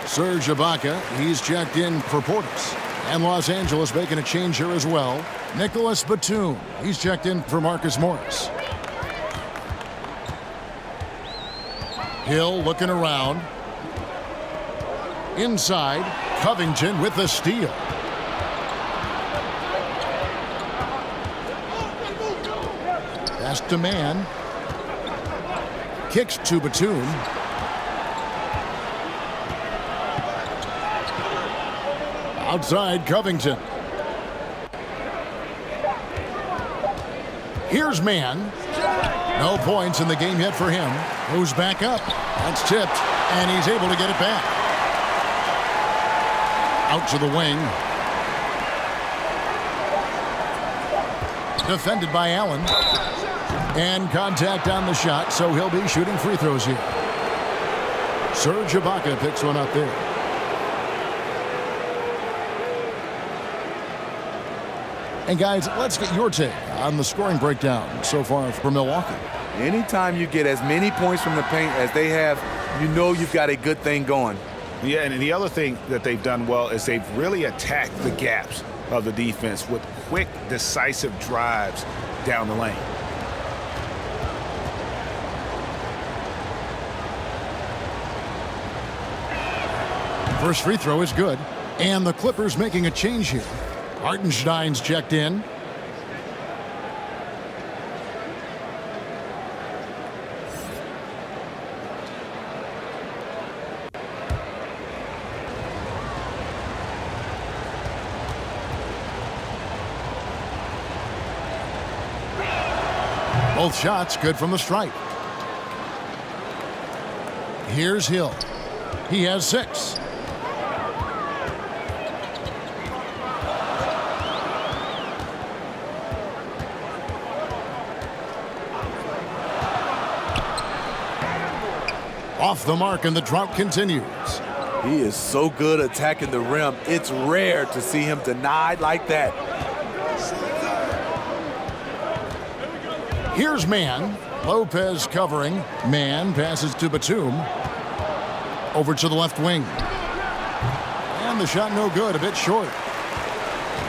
Serge Ibaka, he's checked in for Portis. And Los Angeles making a change here as well. Nicholas Batum, he's checked in for Marcus Morris. Hill looking around. Inside, Covington with the steal. Pass to man. Kicks to Batum. Outside, Covington. Here's man. No points in the game yet for him. Moves back up. That's tipped, and he's able to get it back. Out to the wing. Defended by Allen. And contact on the shot, so he'll be shooting free throws here. Serge Ibaka picks one up there. And guys, let's get your take on the scoring breakdown so far for Milwaukee. Anytime you get as many points from the paint as they have, you know you've got a good thing going. Yeah, and the other thing that they've done well is they've really attacked the gaps of the defense with quick, decisive drives down the lane. First free throw is good, and the Clippers making a change here. Hartenstein's checked in. Both shots good from the stripe. Here's Hill. He has 6. Off the mark, and the drought continues. He is so good attacking the rim. It's rare to see him denied like that. Here's Man. Lopez covering. Man passes to Batum. Over to the left wing. And the shot no good, a bit short.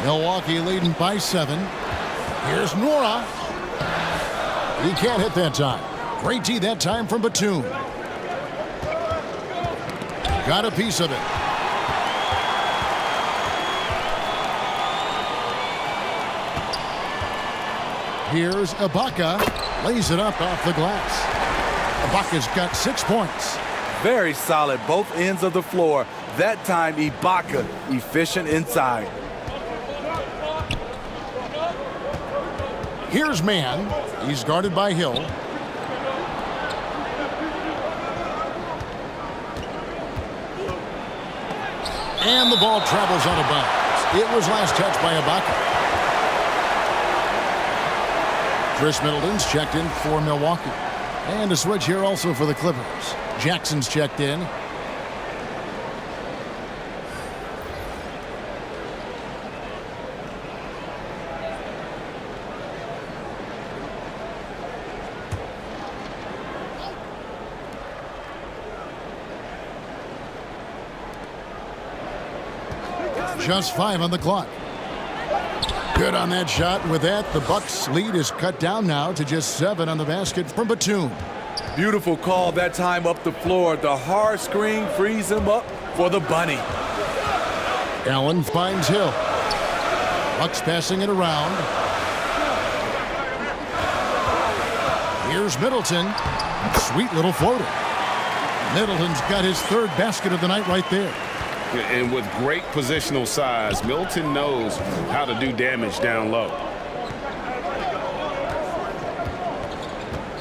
Milwaukee leading by 7. Here's Nora. He can't hit that time. Great D that time from Batum. Got a piece of it. Here's Ibaka. Lays it up off the glass. Ibaka's got 6 points. Very solid, both ends of the floor. That time, Ibaka, efficient inside. Here's Man. He's guarded by Hill. And the ball travels out of bounds. It was last touched by Ibaka. Chris Middleton's checked in for Milwaukee. And a switch here also for the Clippers. Jackson's checked in. Just 5 on the clock. Good on that shot. With that, the Bucks' lead is cut down now to just 7 on the basket from Batum. Beautiful call that time up the floor. The hard screen frees him up for the bunny. Allen finds Hill. Bucks passing it around. Here's Middleton. Sweet little floater. Middleton's got his 3rd basket of the night right there. And with great positional size, Milton knows how to do damage down low.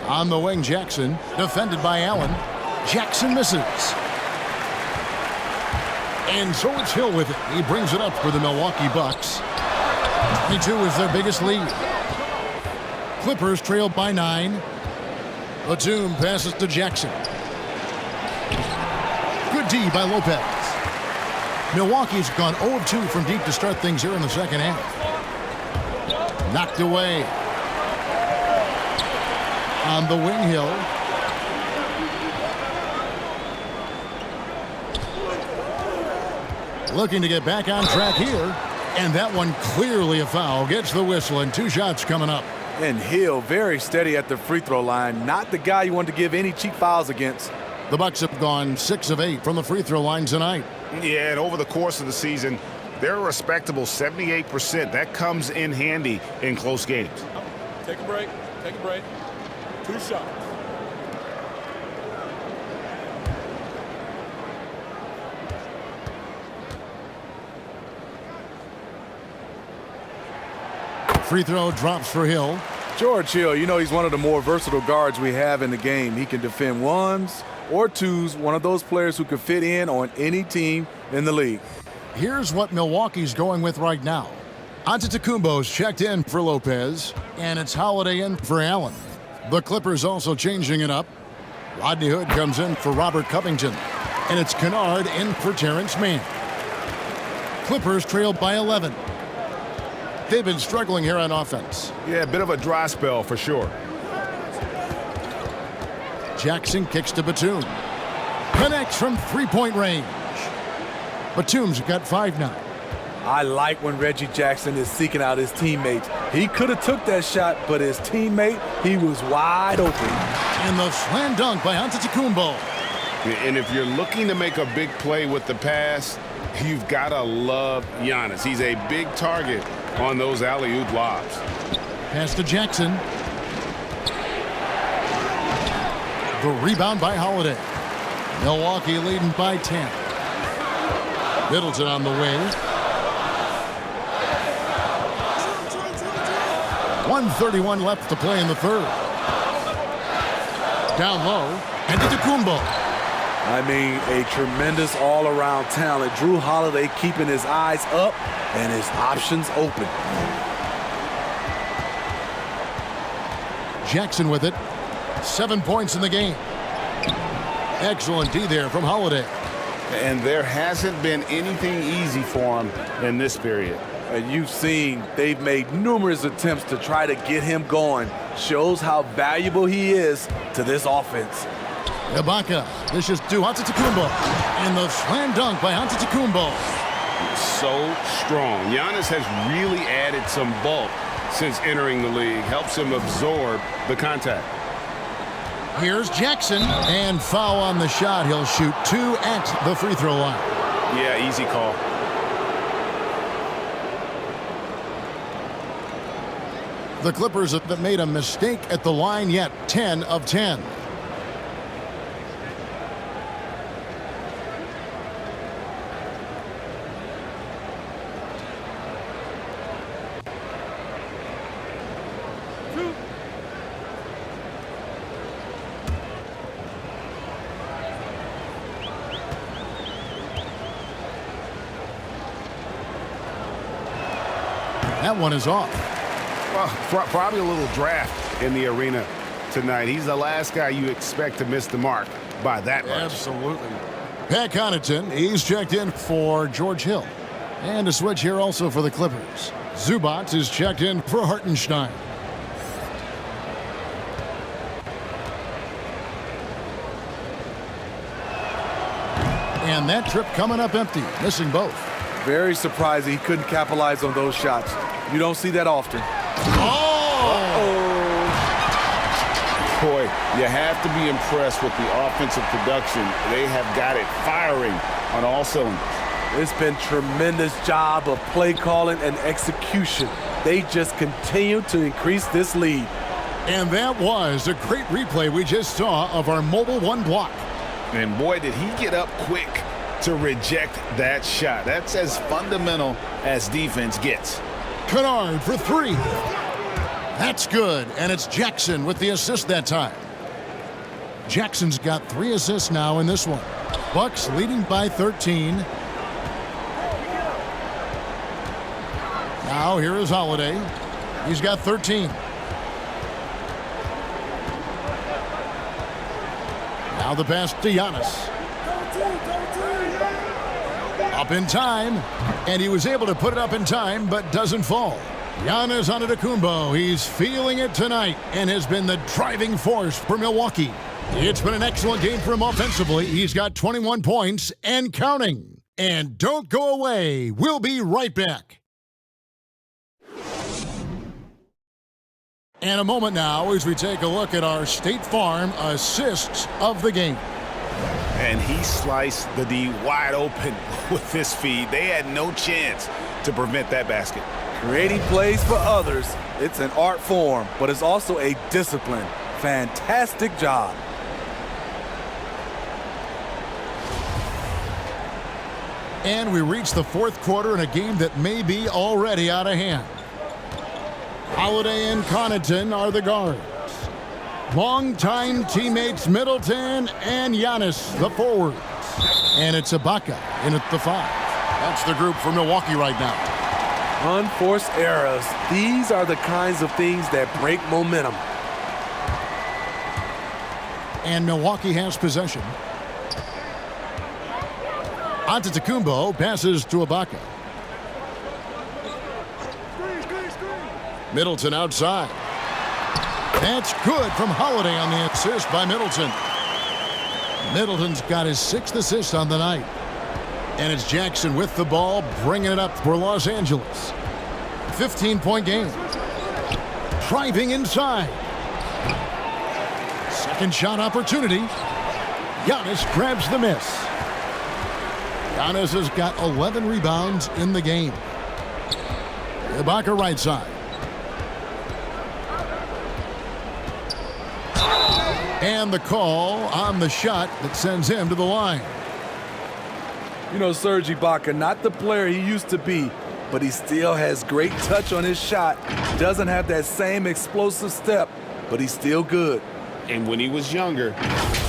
On the wing, Jackson, defended by Allen. Jackson misses. And so it's Hill with it. He brings it up for the Milwaukee Bucks. 22 is their biggest lead. Clippers trailed by 9. Batum passes to Jackson. Good D by Lopez. Milwaukee's gone 0 of 2 from deep to start things here in the second half. Knocked away. On the wing, Hill. Looking to get back on track here. And that one clearly a foul. Gets the whistle and 2 shots coming up. And Hill very steady at the free throw line. Not the guy you want to give any cheap fouls against. The Bucks have gone 6 of 8 from the free throw line tonight. Yeah, and over the course of the season, they're a respectable 78%. That comes in handy in close games. Take a break. Take a break. 2 shots. Free throw drops for Hill. George Hill, you know he's one of the more versatile guards we have in the game. He can defend ones or twos, one of those players who can fit in on any team in the league. Here's what Milwaukee's going with right now. Antetokounmpo's checked in for Lopez, and it's Holiday in for Allen. The Clippers also changing it up. Rodney Hood comes in for Robert Covington, and it's Kennard in for Terrence Mann. Clippers trailed by 11. They've been struggling here on offense. Yeah, a bit of a dry spell for sure. Jackson kicks to Batum. Connects from three-point range. Batum's got 5 now. I like when Reggie Jackson is seeking out his teammates. He could have took that shot, but his teammate, he was wide open. And the slam dunk by Antetokounmpo. And if you're looking to make a big play with the pass, you've got to love Giannis. He's a big target on those alley-oop lobs. Pass to Jackson. The rebound by Holiday. Milwaukee leading by 10. Middleton on the way. 1:31 left to play in the third. Down low. Antetokounmpo. I mean, a tremendous all-around talent. Drew Holiday keeping his eyes up and his options open. Jackson with it. 7 points in the game. Excellent D there from Holiday. And there hasn't been anything easy for him in this period. And you've seen they've made numerous attempts to try to get him going. Shows how valuable he is to this offense. Ibaka, this is to Antetokounmpo. And the slam dunk by Antetokounmpo. So strong. Giannis has really added some bulk since entering the league. Helps him absorb the contact. Here's Jackson. And foul on the shot. He'll shoot 2 at the free throw line. Yeah, easy call. The Clippers have made a mistake at the line yet. 10 of 10. That one is off. Well, probably a little draft in the arena tonight. He's the last guy you expect to miss the mark by that much. Absolutely. Pat Connaughton, he's checked in for George Hill. And a switch here also for the Clippers. Zubac is checked in for Hartenstein. And that trip coming up empty, missing both. Very surprising he couldn't capitalize on those shots. You don't see that often. Boy, you have to be impressed with the offensive production. They have got it firing on all cylinders. It's been tremendous job of play calling and execution. They just continue to increase this lead. And that was a great replay we just saw of our Mobile One block. And boy, did he get up quick to reject that shot. That's as fundamental as defense gets. Kennard for 3. That's good, and it's Jackson with the assist that time. Jackson's got 3 assists now in this one. Bucks leading by 13. Now here is Holiday. He's got 13. Now the pass to Giannis. Up in time, and he was able to put it up in time, but doesn't fall. Giannis Antetokounmpo, he's feeling it tonight and has been the driving force for Milwaukee. It's been an excellent game for him offensively. He's got 21 points and counting. And don't go away. We'll be right back. And a moment now as we take a look at our State Farm assists of the game. And he sliced the D wide open with this feed. They had no chance to prevent that basket. Creating plays for others, it's an art form, but it's also a discipline. Fantastic job. And we reach the fourth quarter in a game that may be already out of hand. Holiday and Connaughton are the guards. Longtime teammates Middleton and Giannis, the forwards. And it's Ibaka in at the 5. That's the group for Milwaukee right now. Unforced errors. These are the kinds of things that break momentum. And Milwaukee has possession. Antetokounmpo passes to Ibaka. Middleton outside. That's good from Holiday on the assist by Middleton. Middleton's got his 6th assist on the night. And it's Jackson with the ball, bringing it up for Los Angeles. 15-point game. Driving inside. Second shot opportunity. Giannis grabs the miss. Giannis has got 11 rebounds in the game. Ibaka right side. And the call on the shot that sends him to the line. You know, Serge Ibaka, not the player he used to be, but he still has great touch on his shot. Doesn't have that same explosive step, but he's still good. And when he was younger,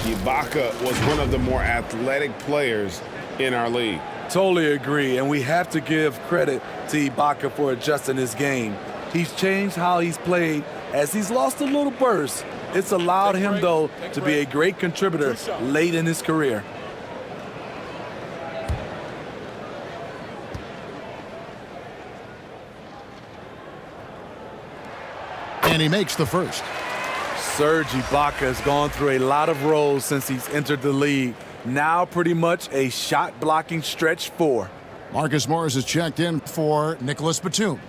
Ibaka was one of the more athletic players in our league. Totally agree, and we have to give credit to Ibaka for adjusting his game. He's changed how he's played as he's lost a little burst. It's allowed him, though, to be a great contributor late in his career. And he makes the first. Serge Ibaka has gone through a lot of roles since he's entered the league. Now pretty much a shot-blocking stretch 4. Marcus Morris is checked in for Nicholas Batum.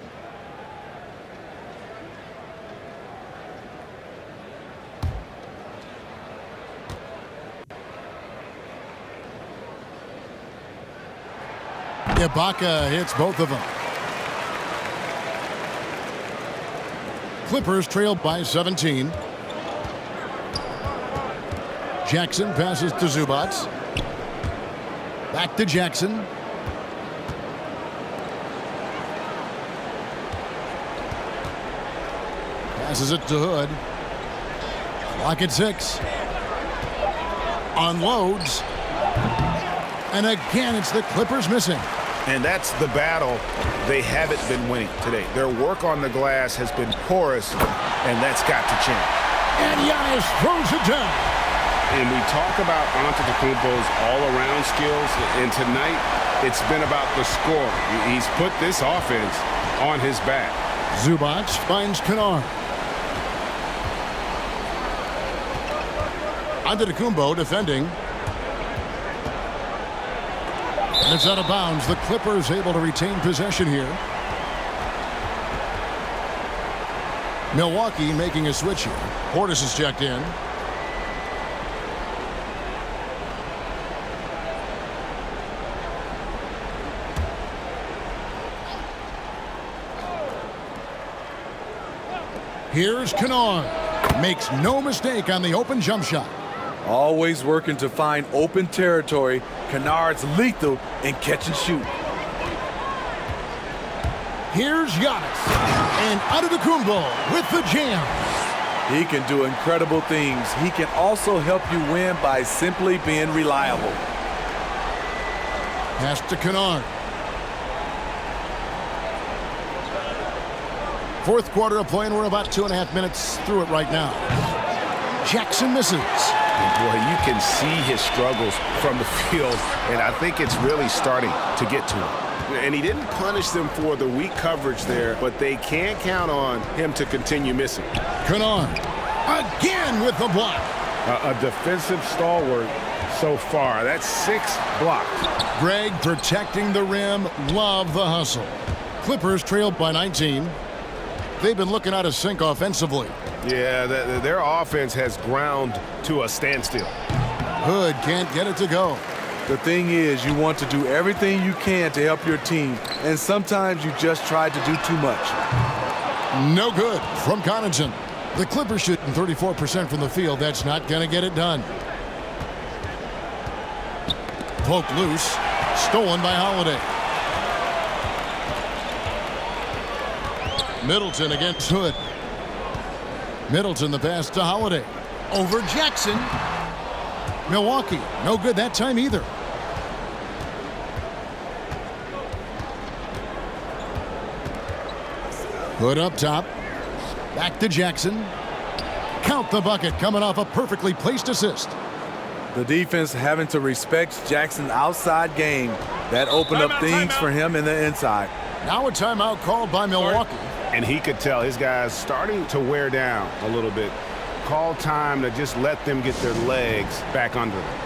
Ibaka hits both of them. Clippers trailed by 17. Jackson passes to Zubac. Back to Jackson. Passes it to Hood. Clock at 6. Unloads. And again, it's the Clippers missing. And that's the battle they haven't been winning today. Their work on the glass has been porous, and that's got to change. And Giannis throws it down. And we talk about Antetokounmpo's all-around skills, and tonight it's been about the score. He's put this offense on his back. Zubac finds Kennard. Antetokounmpo defending. And it's out of bounds. The Clippers able to retain possession here. Milwaukee making a switch here. Portis is checked in. Here's Kennard. Makes no mistake on the open jump shot. Always working to find open territory. Kennard's lethal in catch and shoot. Here's Giannis. And Antetokounmpo with the jam. He can do incredible things. He can also help you win by simply being reliable. Pass to Kennard. Fourth quarter of play, and we're about 2.5 minutes through it right now. Jackson misses. Boy, you can see his struggles from the field, and I think it's really starting to get to him. And he didn't punish them for the weak coverage there, but they can't count on him to continue missing. Kennard again with the block. A defensive stalwart so far. That's 6 blocks. Greg protecting the rim. Love the hustle. Clippers trailed by 19. They've been looking out of sync offensively. Yeah, their offense has ground to a standstill. Hood can't get it to go. The thing is, you want to do everything you can to help your team, and sometimes you just try to do too much. No good from Connaughton. The Clippers shooting 34% from the field. That's not going to get it done. Poke loose. Stolen by Holiday. Middleton against Hood. Middleton the pass to Holiday. Over Jackson. Milwaukee. No good that time either. Hood up top. Back to Jackson. Count the bucket coming off a perfectly placed assist. The defense having to respect Jackson's outside game. That opened up things for him in the inside. Now a timeout called by Milwaukee. And he could tell his guys starting to wear down a little bit. Call time to just let them get their legs back under them.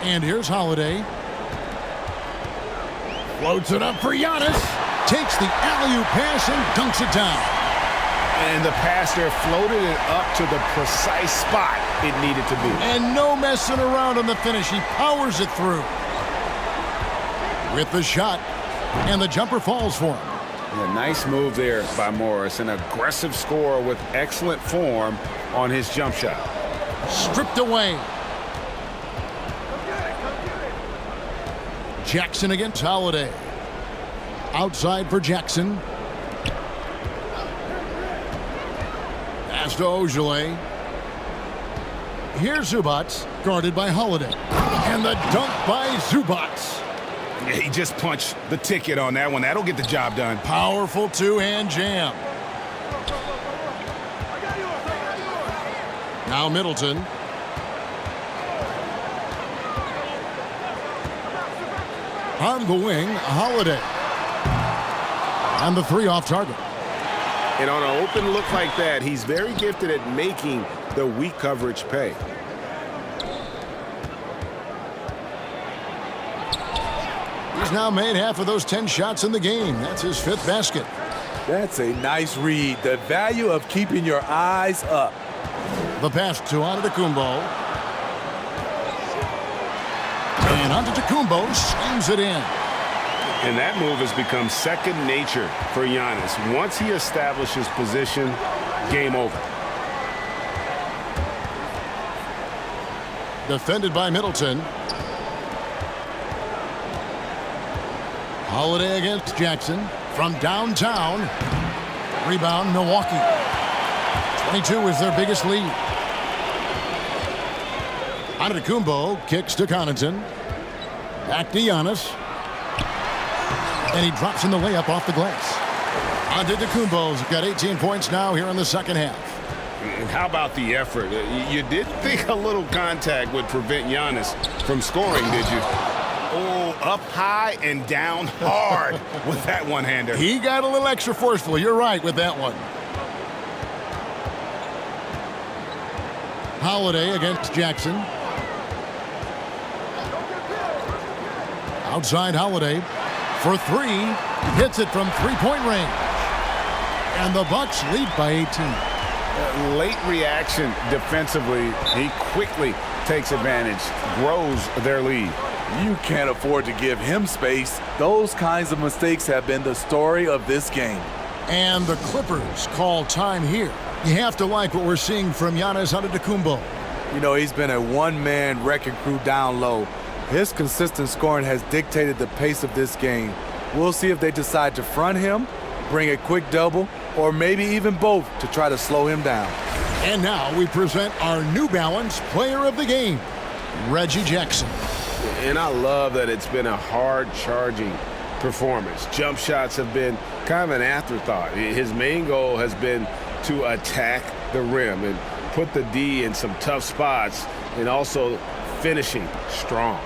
And here's Holiday. Floats it up for Giannis. Takes the alley-oop pass and dunks it down. And the pass there floated it up to the precise spot it needed to be. And no messing around on the finish. He powers it through. With the shot. And the jumper falls for him. Yeah, nice move there by Morris. An aggressive scorer with excellent form on his jump shot. Stripped away. Jackson against Holiday. Outside for Jackson. Pass to Ojale. Here's Zubac, guarded by Holiday. And the dunk by Zubac. Yeah, he just punched the ticket on that one. That'll get the job done. Powerful two-hand jam. Now Middleton. On the wing, Holiday. And the three off target. And on an open look like that, he's very gifted at making the weak coverage pay. He's now made half of those 10 shots in the game. That's his 5th basket. That's a nice read. The value of keeping your eyes up. The pass to Antetokounmpo. And Antetokounmpo slams it in. And that move has become second nature for Giannis. Once he establishes position, game over. Defended by Middleton. Holiday against Jackson from downtown. Rebound, Milwaukee. 22 is their biggest lead. Antetokounmpo kicks to Connaughton. Back to Giannis. And he drops in the layup off the glass. Antetokounmpo's got 18 points now here in the second half. And how about the effort? You did think a little contact would prevent Giannis from scoring, did you? Oh, up high and down hard with that one-hander. He got a little extra forceful. You're right with that one. Holiday against Jackson. Outside Holiday for 3. Hits it from three-point range. And the Bucks lead by 18. Late reaction defensively. He quickly takes advantage, grows their lead. You can't afford to give him space. Those kinds of mistakes have been the story of this game. And the Clippers call time here. You have to like what we're seeing from Giannis Antetokounmpo. You know, he's been a one-man wrecking crew down low. His consistent scoring has dictated the pace of this game. We'll see if they decide to front him, bring a quick double, or maybe even both to try to slow him down. And now we present our New Balance Player of the Game, Reggie Jackson. And I love that it's been a hard-charging performance. Jump shots have been kind of an afterthought. His main goal has been to attack the rim and put the D in some tough spots and also finishing strong.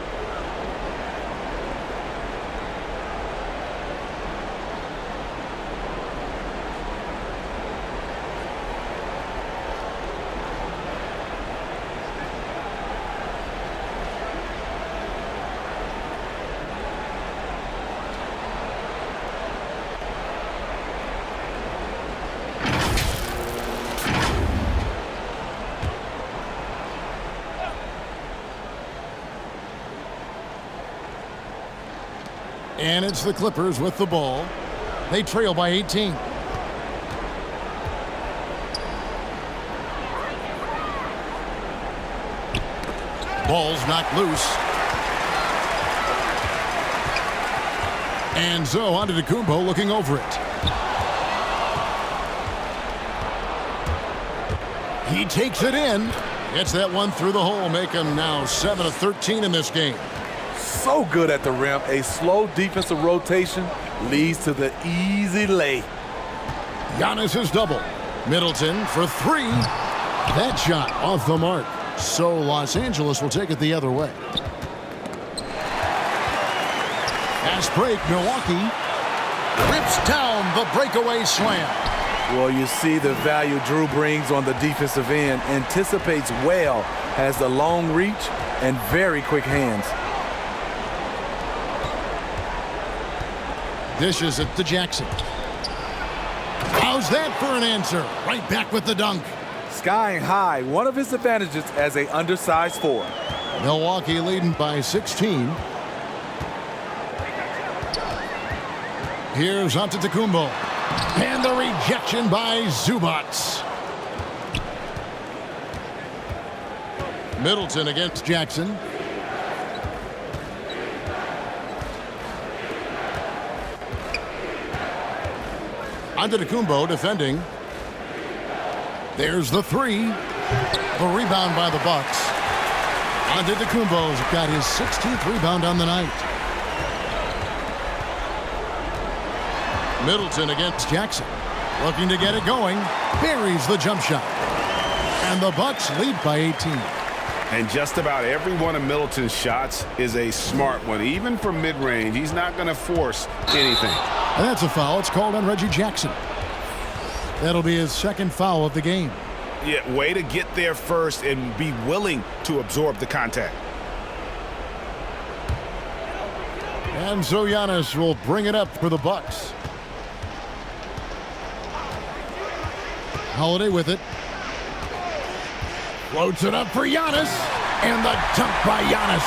And it's the Clippers with the ball. They trail by 18. Ball's knocked loose. And so onto Antetokounmpo looking over it. He takes it in. Gets that one through the hole, make him now 7 of 13 in this game. So good at the rim. A slow defensive rotation leads to the easy lay. Giannis is double. Middleton for three. That shot off the mark. So Los Angeles will take it the other way. Fast break, Milwaukee rips down the breakaway slam. Well, you see the value Drew brings on the defensive end. Anticipates well, has the long reach and very quick hands. Dishes it to Jackson. How's that for an answer? Right back with the dunk. Skying high, one of his advantages as a undersized forward. Milwaukee leading by 16. Here's Antetokounmpo. And the rejection by Zubac. Middleton against Jackson. Antetokounmpo defending. There's the three. The rebound by the Bucks. Antetokounmpo's got his 16th rebound on the night. Middleton against Jackson. Looking to get it going. Buries the jump shot. And the Bucks lead by 18. And just about every one of Middleton's shots is a smart one. Even from mid-range, he's not going to force anything. And that's a foul. It's called on Reggie Jackson. That'll be his second foul of the game. Yeah, way to get there first and be willing to absorb the contact. And so Giannis will bring it up for the Bucks. Holiday with it. Floats it up for Giannis. And the dunk by Giannis.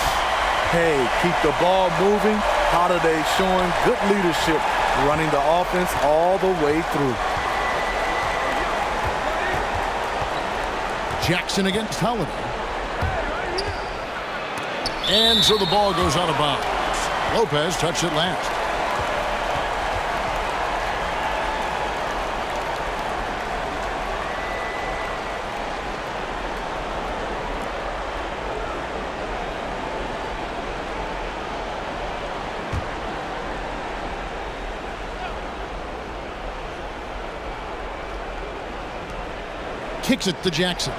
Hey, keep the ball moving. Holiday showing good leadership, running the offense all the way through. Jackson against Holiday. And so the ball goes out of bounds. Lopez touched it last. Kicks it to Jackson.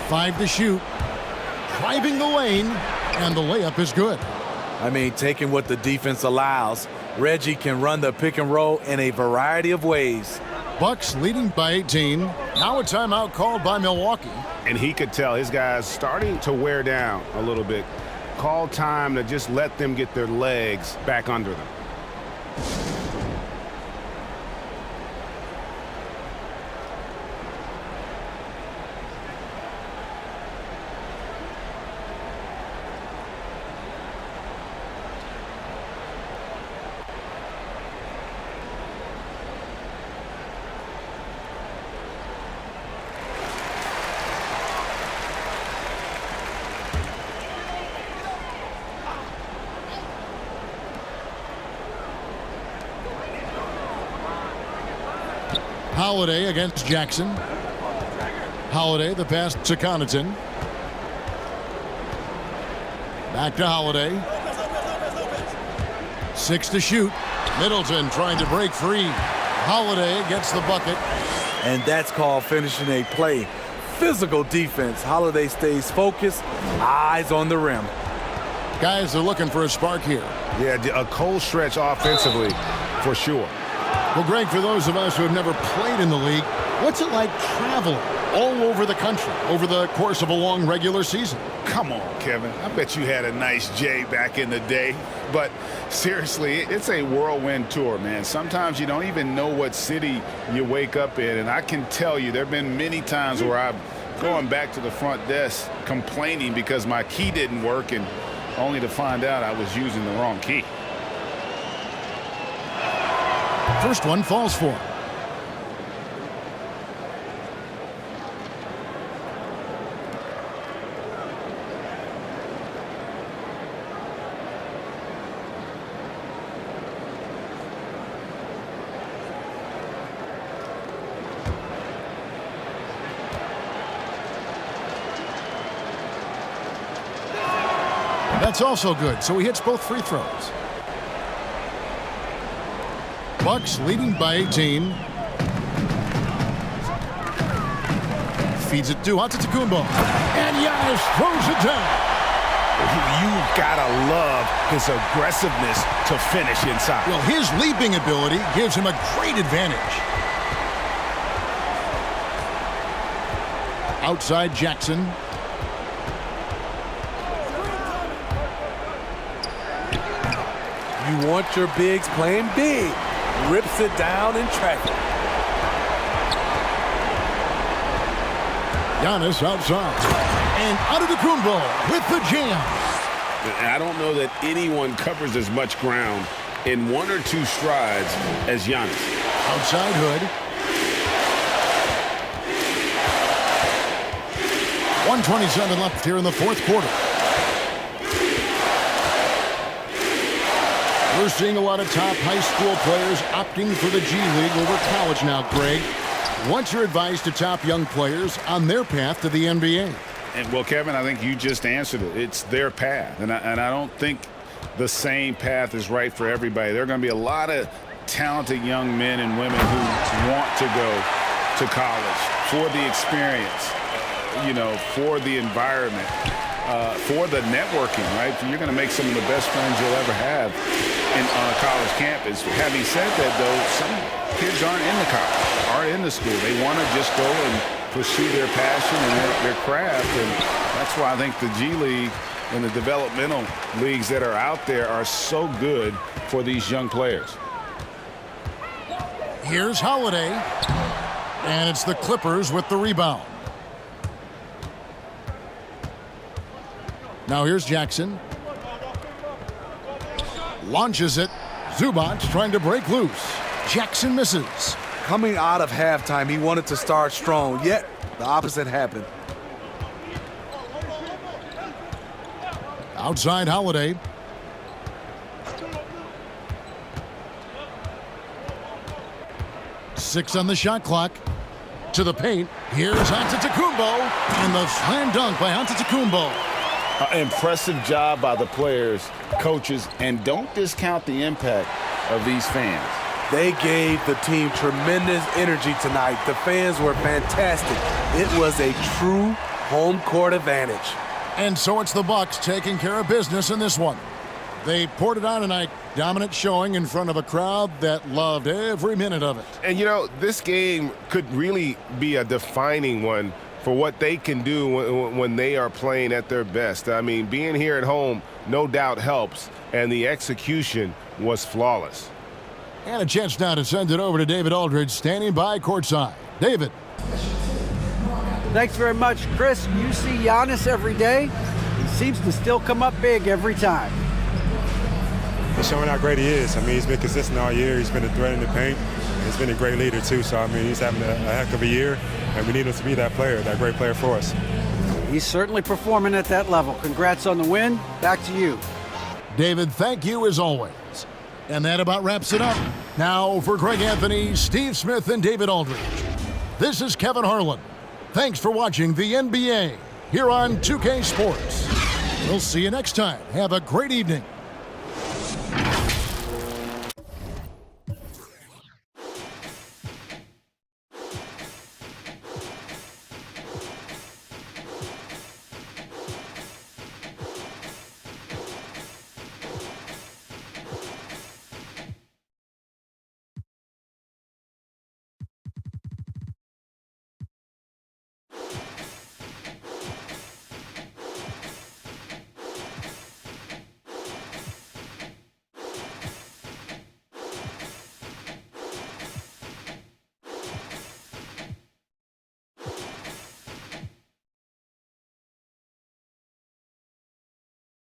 Five to shoot. Driving the lane, and the layup is good. I mean, taking what the defense allows, Reggie can run the pick and roll in a variety of ways. Bucks leading by 18. Now a timeout called by Milwaukee. And he could tell his guys starting to wear down a little bit. Call time to just let them get their legs back under them. Holiday against Jackson. Holiday, the pass to Connaughton. Back to Holiday. 6 to shoot. Middleton trying to break free. Holiday gets the bucket. And that's called finishing a play. Physical defense. Holiday stays focused, eyes on the rim. Guys are looking for a spark here. Yeah, a cold stretch offensively for sure. Well, Greg, for those of us who have never played in the league, what's it like traveling all over the country over the course of a long regular season? Come on, Kevin. I bet you had a nice J back in the day. But seriously, it's a whirlwind tour, man. Sometimes you don't even know what city you wake up in. And I can tell you there have been many times where I'm going back to the front desk complaining because my key didn't work, and only to find out I was using the wrong key. First one falls for him. That's also good, so he hits both free throws. Bucks leading by 18. Feeds it to Antetokounmpo. And Giannis throws it down. You gotta love his aggressiveness to finish inside. Well, his leaping ability gives him a great advantage. Outside Jackson. You want your bigs playing big. Rips it down in traffic. Giannis outside. And Antetokounmpo with the jam. I don't know that anyone covers as much ground in 1 or 2 strides as Giannis. Outside Hood. 1:27 left here in the fourth quarter. We're seeing a lot of top high school players opting for the G League over college now, Greg. What's your advice to top young players on their path to the NBA? And well, Kevin, I think you just answered it. It's their path. And I don't think the same path is right for everybody. There are going to be a lot of talented young men and women who want to go to college for the experience, you know, for the environment, for the networking, right? You're going to make some of the best friends you'll ever have on a college campus. Having said that, though, some kids aren't in the college, aren't in the school. They want to just go and pursue their passion and their craft, and that's why I think the G League and the developmental leagues that are out there are so good for these young players. Here's Holiday, and it's the Clippers with the rebound. Now here's Jackson. Launches it. Zubac trying to break loose. Jackson misses. Coming out of halftime, he wanted to start strong, yet the opposite happened. Outside Holiday. Six on the shot clock. To the paint. Here's Antetokounmpo. And the slam dunk by Antetokounmpo. Impressive job by the players, coaches, and don't discount the impact of these fans. They gave the team tremendous energy tonight. The fans were fantastic. It was a true home court advantage. And so it's the Bucks taking care of business in this one. They poured it on tonight. Dominant showing in front of a crowd that loved every minute of it. And, you know, this game could really be a defining one for what they can do when they are playing at their best. I mean, being here at home no doubt helps, and the execution was flawless. And a chance now to send it over to David Aldridge, standing by courtside. David. Thanks very much, Chris. You see Giannis every day. He seems to still come up big every time. He's showing how great he is. I mean, he's been consistent all year. He's been a threat in the paint. He's been a great leader, too. So, I mean, he's having a heck of a year, and we need him to be that player, that great player for us. He's certainly performing at that level. Congrats on the win. Back to you. David, thank you as always. And that about wraps it up. Now for Greg Anthony, Steve Smith, and David Aldridge, this is Kevin Harlan. Thanks for watching the NBA here on 2K Sports. We'll see you next time. Have a great evening.